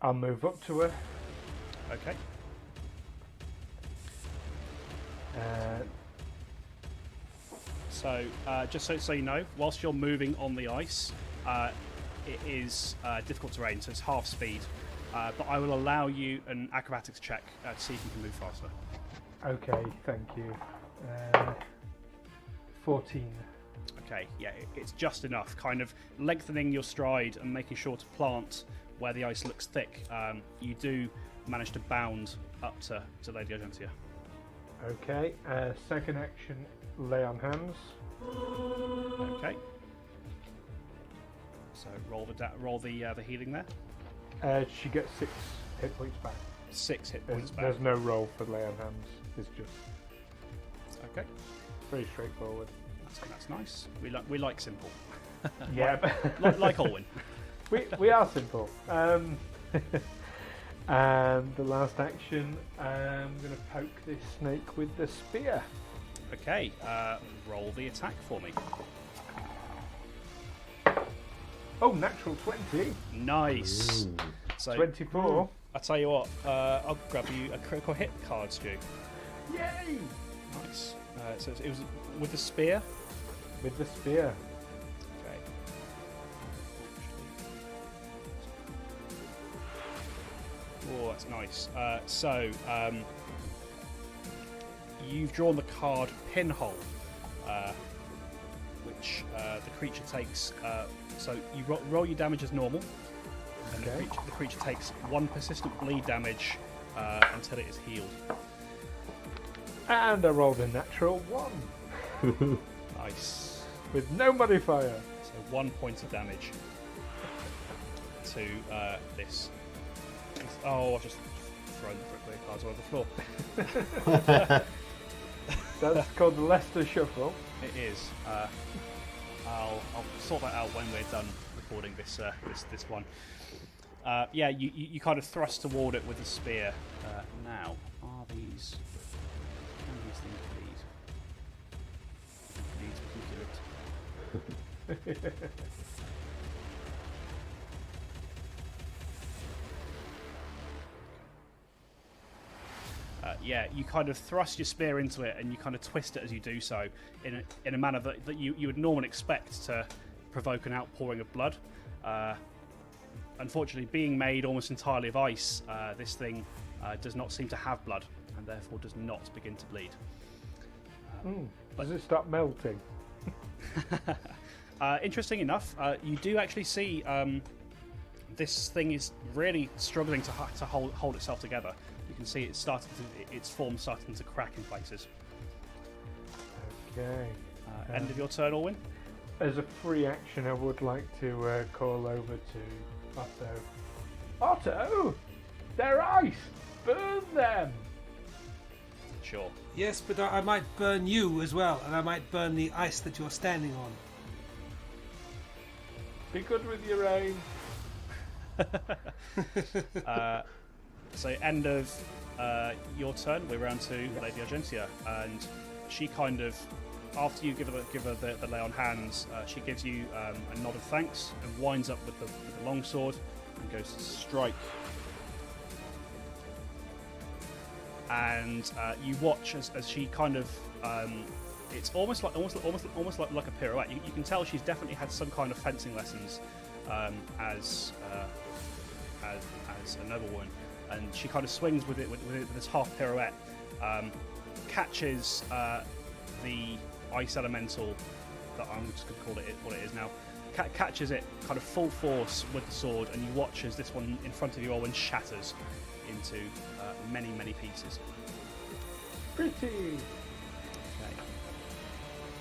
I'll move up to her. Okay. So, just so you know, whilst you're moving on the ice, it is difficult terrain, so it's half speed. But I will allow you an acrobatics check to see if you can move faster. Okay, thank you. 14. Okay, yeah, it's just enough. Kind of lengthening your stride and making sure to plant where the ice looks thick. You do manage to bound up to Lady Argentia. Okay, second action, lay on hands. Okay. So roll the healing there. She gets 6 hit points back. 6 hit points back. There's no roll for lay on hands. It's just Okay. very straightforward. That's nice. We like simple. Yeah, like Olwyn. we are simple. And the last action, I'm going to poke this snake with the spear. Okay. Roll the attack for me. Oh, natural 20. Nice. Ooh. So 24. I tell you what. I'll grab you a critical hit card, Stu. Yay! Nice. So it was with the spear. With the spear. Okay. Oh, that's nice. So you've drawn the card Pinhole, which the creature takes. So you roll your damage as normal, and Okay. the creature takes 1 persistent bleed damage until it is healed. And I rolled a natural 1 Nice. with no modifier. So 1 point of damage to this. Oh, I've just thrown the cards all over the floor. That's called the Leicester Shuffle. It is. I'll sort that out when we're done recording this one. Yeah, you kind of thrust toward it with the spear. Now, can these things bleed? Bleed particulate. Yeah, you kind of thrust your spear into it and you kind of twist it as you do so in a manner that you would normally expect to provoke an outpouring of blood. Unfortunately, being made almost entirely of ice, this thing does not seem to have blood and therefore does not begin to bleed. Does it start melting? Interesting enough, you do actually see this thing is really struggling to hold itself together. You can see its form starting to crack in places. Okay. End of your turn, Orwin. As a free action, I would like to call over to Otto. Otto! They're ice! Burn them! Sure. Yes, but I might burn you as well, and I might burn the ice that you're standing on. Be good with your aim. So end of your turn, we're round to Lady Argentia, and she kind of, after you give her the lay on hands, she gives you a nod of thanks and winds up with the longsword and goes to strike. And you watch as she kind of, it's almost like a pirouette. You can tell she's definitely had some kind of fencing lessons as a noblewoman, and she kind of swings with this half pirouette, catches the ice elemental that I'm just going to call it what it is now. Catches it kind of full force with the sword, and you watch as this one in front of you, Owen, shatters into many pieces. Pretty.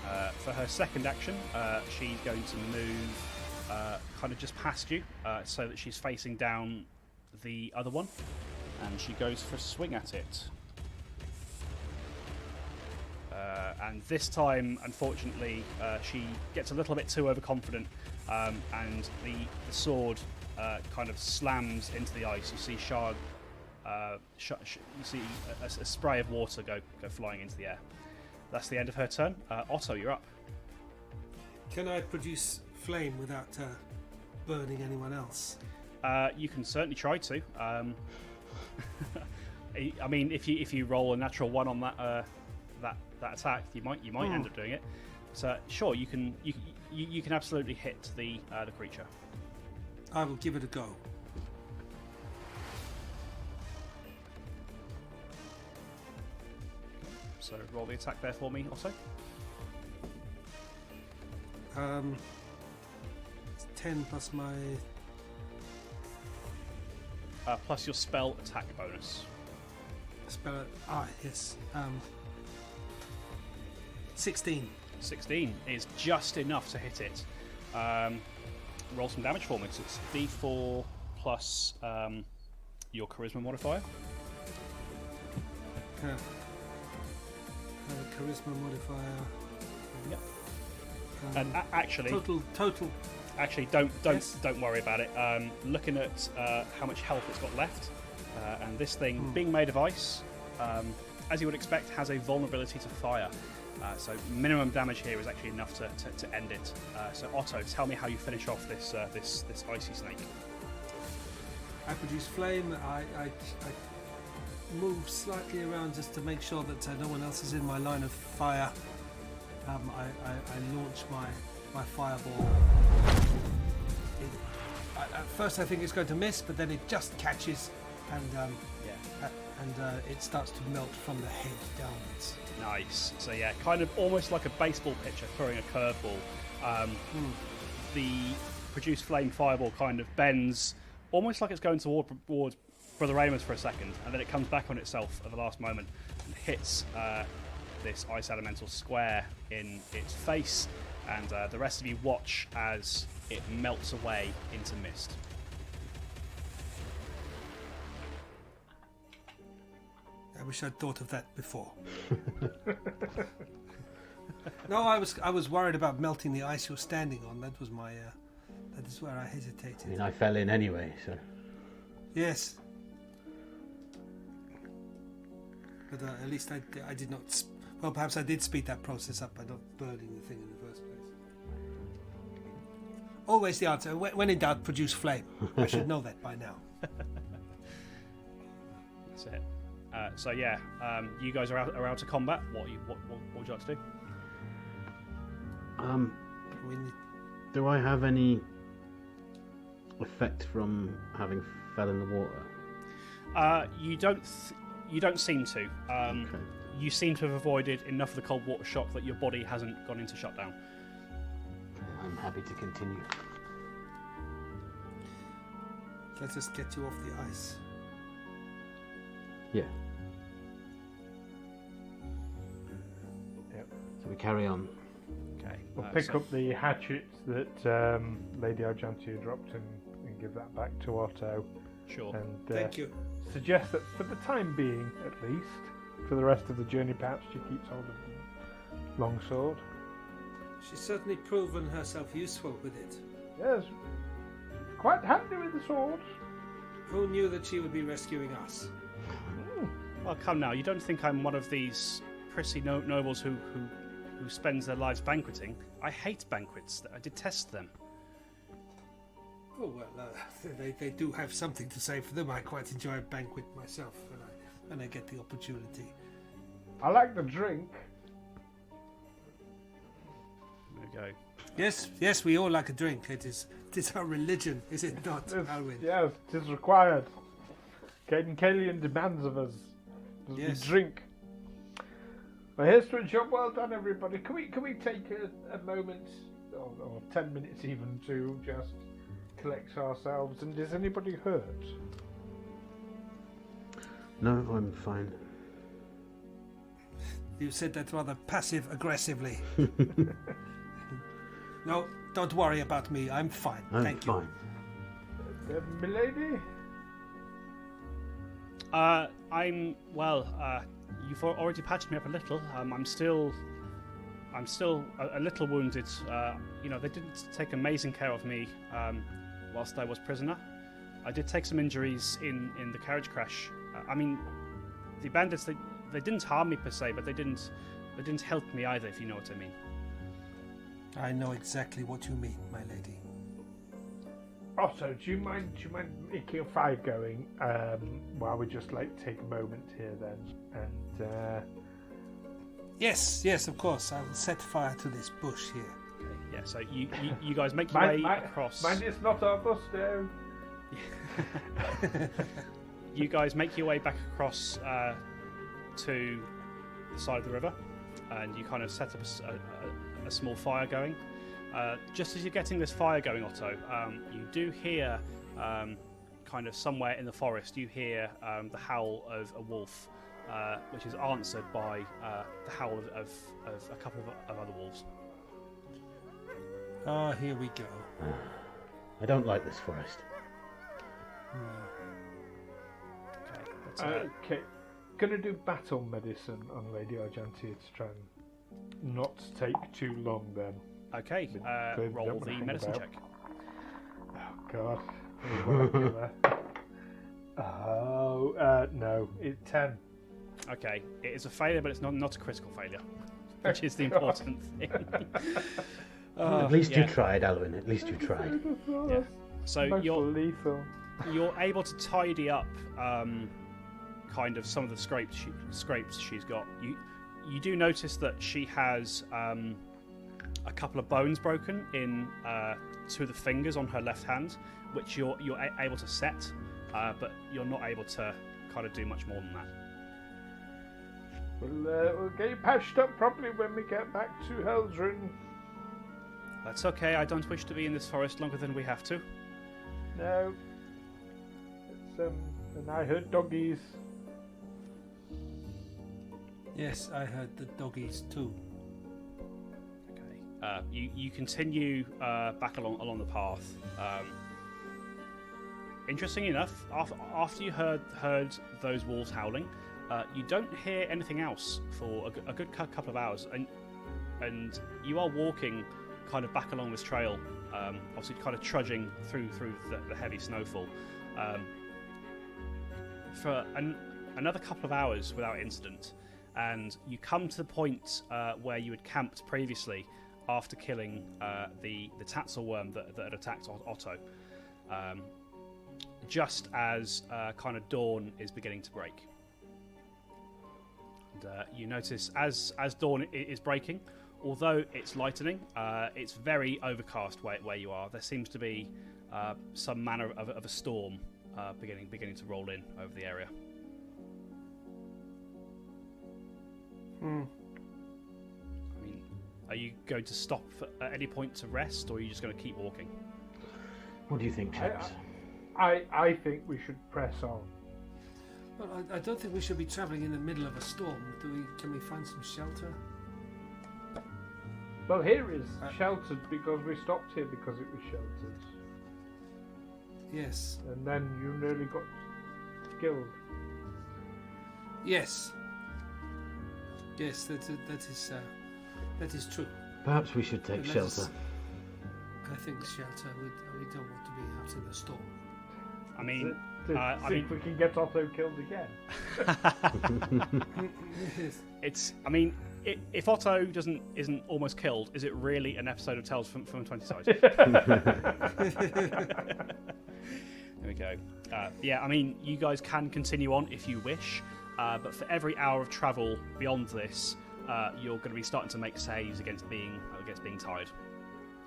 Okay. For her second action, she's going to move kind of just past you, so that she's facing down the other one, and she goes for a swing at it. And this time, unfortunately, she gets a little bit too overconfident, and the sword kind of slams into the ice. You see shard. You see a spray of water go flying into the air. That's the end of her turn. Otto, you're up. Can I produce flame without burning anyone else? You can certainly try to. I mean, if you roll a natural 1 on that attack, you might end up doing it. So sure, you can absolutely hit the creature. I will give it a go. So roll the attack there for me, also. It's 10 plus my... plus your spell attack bonus. Spell... yes. 16. 16 is just enough to hit it. Roll some damage for me. So it's D4 plus your charisma modifier. Charisma modifier. Yep. And actually, total. Actually, don't worry about it. Looking at how much health it's got left, and this thing being made of ice, as you would expect, has a vulnerability to fire. So minimum damage here is actually enough to end it. So Otto, tell me how you finish off this icy snake. I produce flame. I move slightly around just to make sure that no one else is in my line of fire. I launch my fireball. At first I think it's going to miss, but then it just catches, and it starts to melt from the head downwards. Nice. So yeah, kind of almost like a baseball pitcher throwing a curveball. The produced flame fireball kind of bends, almost like it's going towards Brother Amos for a second, and then it comes back on itself at the last moment and hits this ice elemental square in its face, and the rest of you watch as it melts away into mist. I wish I'd thought of that before. No, I was worried about melting the ice you're standing on. That was my that is where I hesitated. I mean, I fell in anyway, so... Yes. But at least I did not... Well, perhaps I did speed that process up by not burning the thing in the first place. Always the answer. When in doubt, produce flame. I should know that by now. That's it. So yeah, you guys are out to combat. What would you like to do? Do I have any effect from having fell in the water? You don't seem to. Okay. You seem to have avoided enough of the cold water shock that your body hasn't gone into shutdown. I'm happy to continue. Let us get you off the ice. Yeah. Yep. So we carry on. Okay. We'll pick up the hatchet that Lady Argentia dropped and give that back to Otto. Sure. And Thank you. suggest that for the time being, at least, for the rest of the journey, perhaps she keeps hold of the longsword. She's certainly proven herself useful with it. Yes, quite handy with the sword. Who knew that she would be rescuing us? Well, come now. You don't think I'm one of these prissy nobles who spends their lives banqueting? I hate banquets. I detest them. Oh, well, they do have something to say for them. I quite enjoy a banquet myself when I get the opportunity. I like the drink. There we go. Yes, we all like a drink. It is our religion, is it not, Alwyn? Yes, it is required. Caden Kalian demands of us. We drink. Well, here's to a job well done, everybody. Can we take a moment, or 10 minutes even, to just collect ourselves? And is anybody hurt? No, I'm fine. You said that rather passive-aggressively. No, don't worry about me. I'm fine. Thank you. Milady? You've already patched me up a little. I'm still a little wounded. They didn't take amazing care of me whilst I was prisoner. I did take some injuries in the carriage crash. The bandits they didn't harm me per se, but they didn't help me either, if you know what I mean. I know exactly what you mean, my lady. Also, do you mind making a fire going while we just take a moment here then? And Yes, of course. I will set fire to this bush here. Okay, yeah. So you guys make your way across. Mind it's not our bus down. You guys make your way back across to the side of the river, and you kind of set up a small fire going. Just as you're getting this fire going, Otto, you do hear, kind of somewhere in the forest, you hear the howl of a wolf, which is answered by the howl of a couple of other wolves. Ah, here we go. I don't like this forest. Okay. Gonna do battle medicine on Lady Argentia to try and not take too long then. Okay, roll the medicine check. Oh God. No, it's 10. Okay, it is a failure, but it's not a critical failure, which is the important thing. At least you tried, Alwyn. At least you tried. Yeah. So lethal. You're able to tidy up kind of some of the scrapes she's got. You do notice that she has a couple of bones broken in two of the fingers on her left hand, which you're able to set, but you're not able to kind of do much more than that. We'll get you patched up properly when we get back to Heldren. That's okay. I don't wish to be in this forest longer than we have to. No. It's and I heard doggies. Yes, I heard the doggies too. Okay. You continue back along the path. Interesting enough, after you heard those wolves howling, you don't hear anything else for a good couple of hours, and you are walking kind of back along this trail, obviously kind of trudging through the heavy snowfall for another couple of hours without incident, and you come to the point where you had camped previously after killing the Tatzel worm that had attacked Otto, just as kind of dawn is beginning to break. And you notice as dawn is breaking, although it's lightening, it's very overcast where you are. There seems to be some manner of a storm beginning to roll in over the area. I mean, are you going to stop at any point to rest, or are you just going to keep walking? What do you think, chaps? I think we should press on. Well, I don't think we should be travelling in the middle of a storm. Can we find some shelter? Well, here is sheltered because we stopped here because it was sheltered. Yes. And then you nearly got killed. Yes. Yes, that is true. Perhaps we should take shelter. I think shelter. We don't want to be out in a storm. I mean, see if we can get Otto killed again. I mean, if Otto isn't almost killed, is it really an episode of Tales from 20 Sides? There we go. Yeah, I mean, you guys can continue on if you wish, but for every hour of travel beyond this, you're going to be starting to make saves against being tired,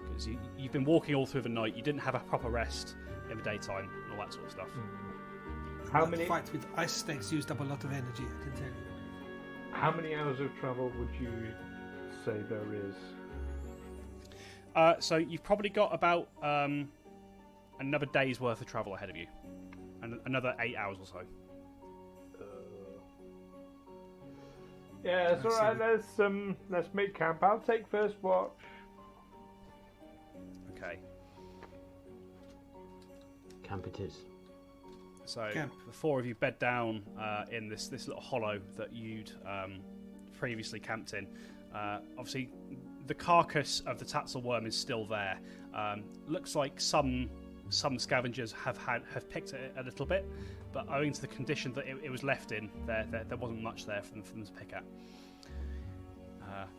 because you've been walking all through the night. You didn't have a proper rest in the daytime and all that sort of stuff. How many? The fight with ice snakes used up a lot of energy, I can tell you. How many hours of travel would you say there is? So you've probably got about another day's worth of travel ahead of you, and another 8 hours or so. Yeah, it's alright. Let's make camp. I'll take first watch. Okay. Camp it is. So the four of you bed down in this little hollow that you'd previously camped in. Obviously, the carcass of the Tatzel worm is still there. Looks like some scavengers have picked it a little bit, but owing to the condition that it was left in, there wasn't much there for them to pick at.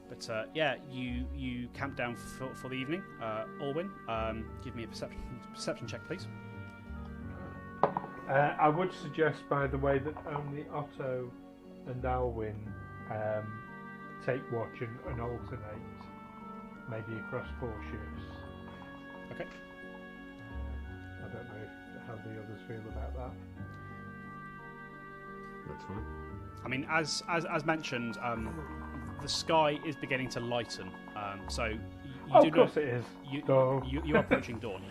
But yeah, you camp down for the evening. Orwin, give me a perception check, please. I would suggest, by the way, that only Otto and Alwyn take watch and alternate, maybe across 4 shifts. Okay. I don't know how the others feel about that. That's fine. I mean, as mentioned, the sky is beginning to lighten. So of course it is. You are approaching dawn.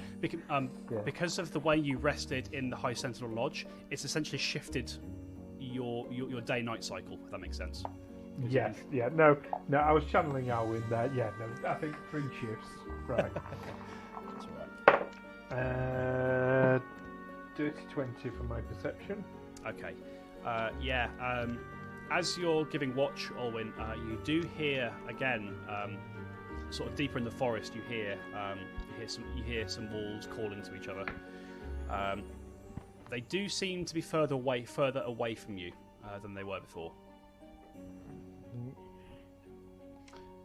Because of the way you rested in the High Sentinel Lodge, it's essentially shifted your day-night cycle, if that makes sense. Yes, yeah, no, I was channeling Alwyn there. Yeah, no, I think 3 shifts. Right. Dirty 20 for my perception. Okay. Yeah. As you're giving watch, Olwyn, you do hear again, sort of deeper in the forest. You hear some wolves calling to each other. They do seem to be further away from you than they were before.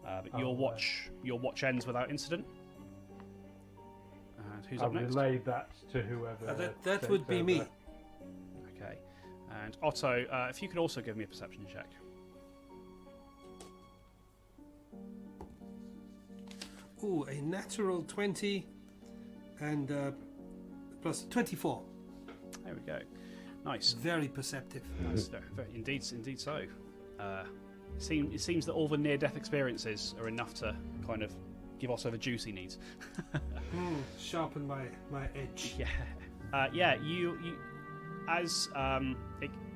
But your watch ends without incident. And who's up next? I'll relay that to whoever. That would be me. Okay. And Otto, if you could also give me a perception check. Ooh, a natural 20 and plus 24. There we go. Nice. Very perceptive. Nice. Indeed so. It seems that all the near-death experiences are enough to kind of give Otto the juice he needs. Sharpen my edge. Yeah. Yeah. You as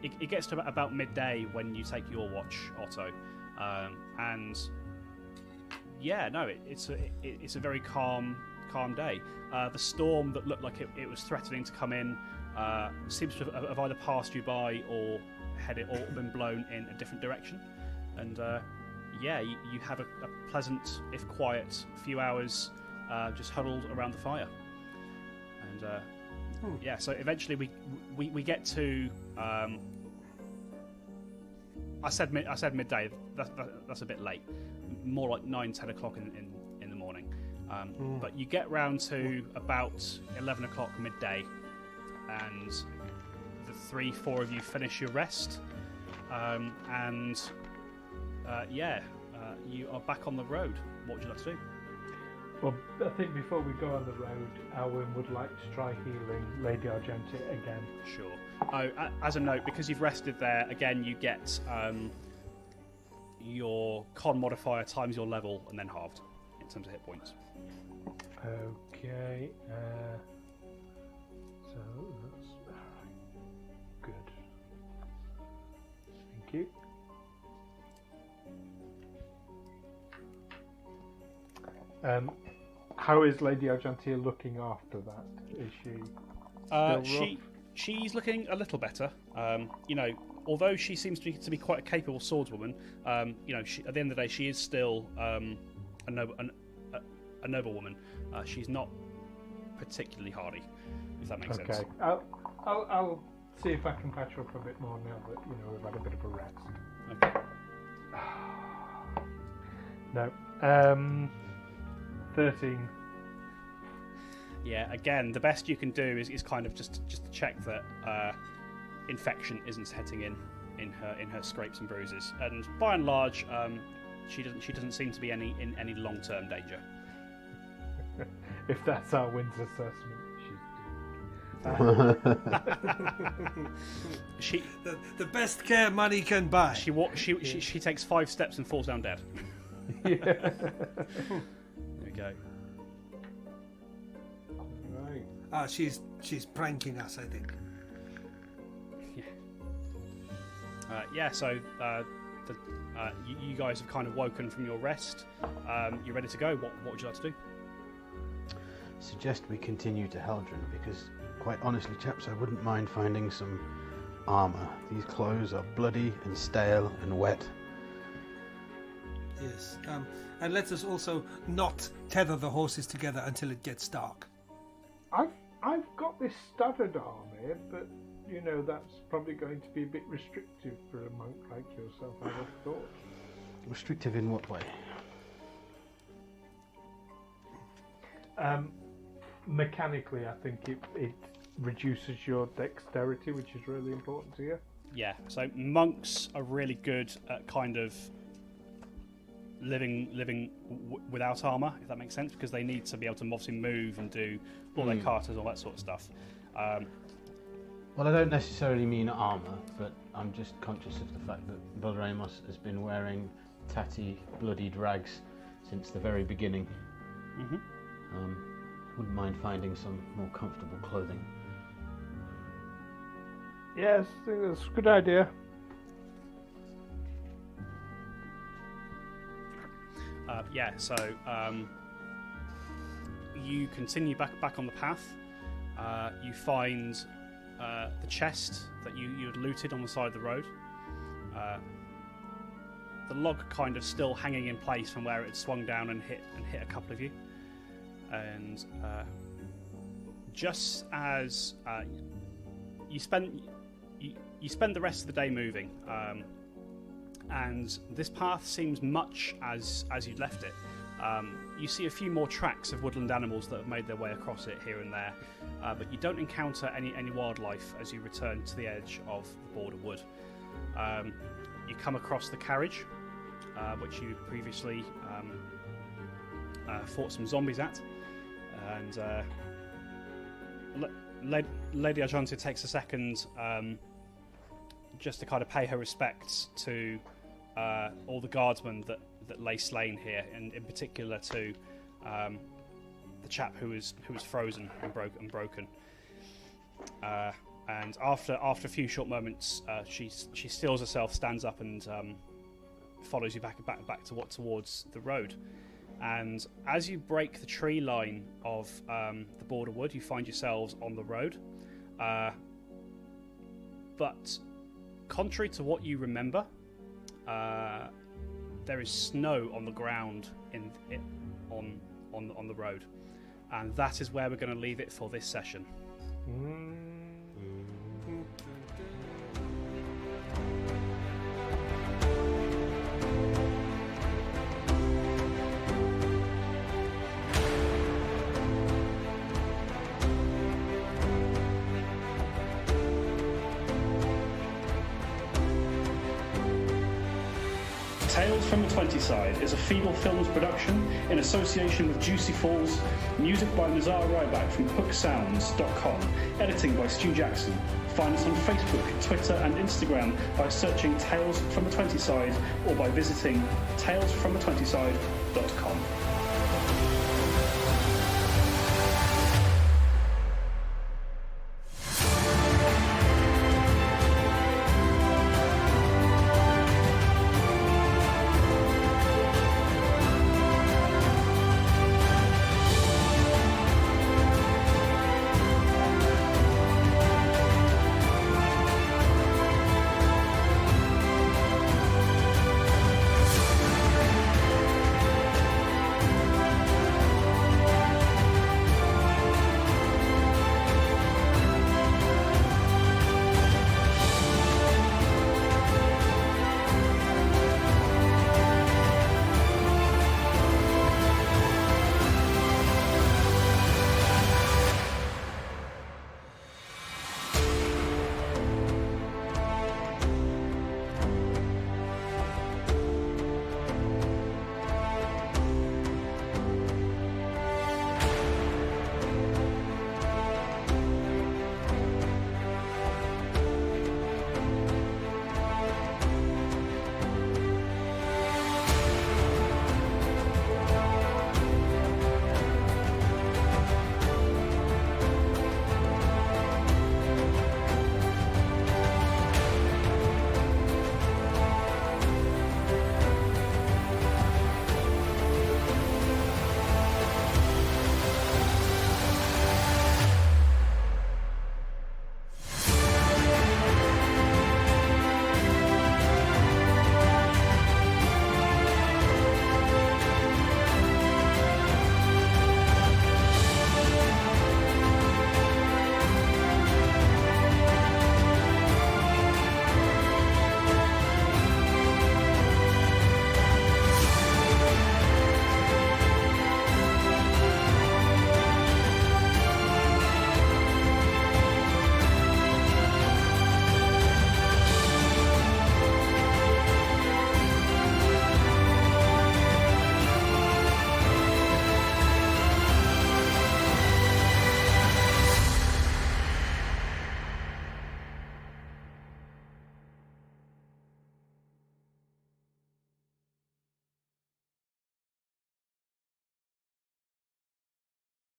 it gets to about midday when you take your watch, Otto, and yeah, no, it's a very calm day. The storm that looked like it was threatening to come in seems to have either passed you by or been blown in a different direction. And yeah, you have a pleasant, if quiet, few hours just huddled around the fire. And yeah, so eventually we get to. I said midday. That's a bit late. More like 9-10 o'clock in the morning. But you get round to about 11 o'clock midday, and the 3-4 of you finish your rest, and yeah, you are back on the road. What would you like to do? Well, I think before we go on the road, Alwyn would like to try healing Lady Argenti again. Sure. Oh, as a note, because you've rested there, again, you get your con modifier times your level and then halved in terms of hit points. Okay. So you. How is Lady Argentia looking after that? Is she still rough? She's looking a little better. Although she seems to be quite a capable swordswoman, at the end of the day, she is still a noble woman. She's not particularly hardy, if that makes sense. Okay, I'll see if I can patch her up a bit more now that we've had a bit of a rest. Okay. No. 13. Yeah. Again, the best you can do is kind of just to check that infection isn't setting in her scrapes and bruises, and by and large, she doesn't seem to be in any long-term danger. If that's our wins assessment, she's the best care money can buy. She takes 5 steps and falls down dead. Yeah. There we go. Right. Ah, she's pranking us, I think. Yeah. So you guys have kind of woken from your rest. You're ready to go. What would you like to do? Suggest we continue to Heldren, because quite honestly, chaps, I wouldn't mind finding some armour. These clothes are bloody and stale and wet. Yes, and let us also not tether the horses together until it gets dark. I've got this studded armour, but that's probably going to be a bit restrictive for a monk like yourself, I would have thought. Restrictive in what way? Mechanically, I think it reduces your dexterity, which is really important to you. Yeah, so monks are really good at kind of living without armour, if that makes sense, because they need to be able to obviously move and do all their carters, all that sort of stuff. Well, I don't necessarily mean armour, but I'm just conscious of the fact that Balramos has been wearing tatty, bloodied rags since the very beginning. Mm-hmm. Wouldn't mind finding some more comfortable clothing. Yes, I think that's a good idea. So you continue back on the path. You find the chest that you had looted on the side of the road. The log kind of still hanging in place from where it had swung down and hit a couple of you. And just as you spend the rest of the day moving, and this path seems much as you'd left it. You see a few more tracks of woodland animals that have made their way across it here and there, but you don't encounter any wildlife as you return to the edge of the border wood. You come across the carriage, which you previously fought some zombies at, and Lady Argentia takes a second just to kind of pay her respects to all the guardsmen that lay slain here, and in particular to the chap who was frozen and broken. And after a few short moments, she stills herself, stands up, and follows you back towards the road. And as you break the tree line of the border wood, you find yourselves on the road. But contrary to what you remember, there is snow on the ground on the road, and that is where we're going to leave it for this session. Tales from the 20 Side is a Feeble Films production in association with Juicy Falls, music by Nazar Ryback from hooksounds.com, editing by Stu Jackson. Find us on Facebook, Twitter and Instagram by searching Tales from the 20 Side or by visiting talesfromthe20side.com.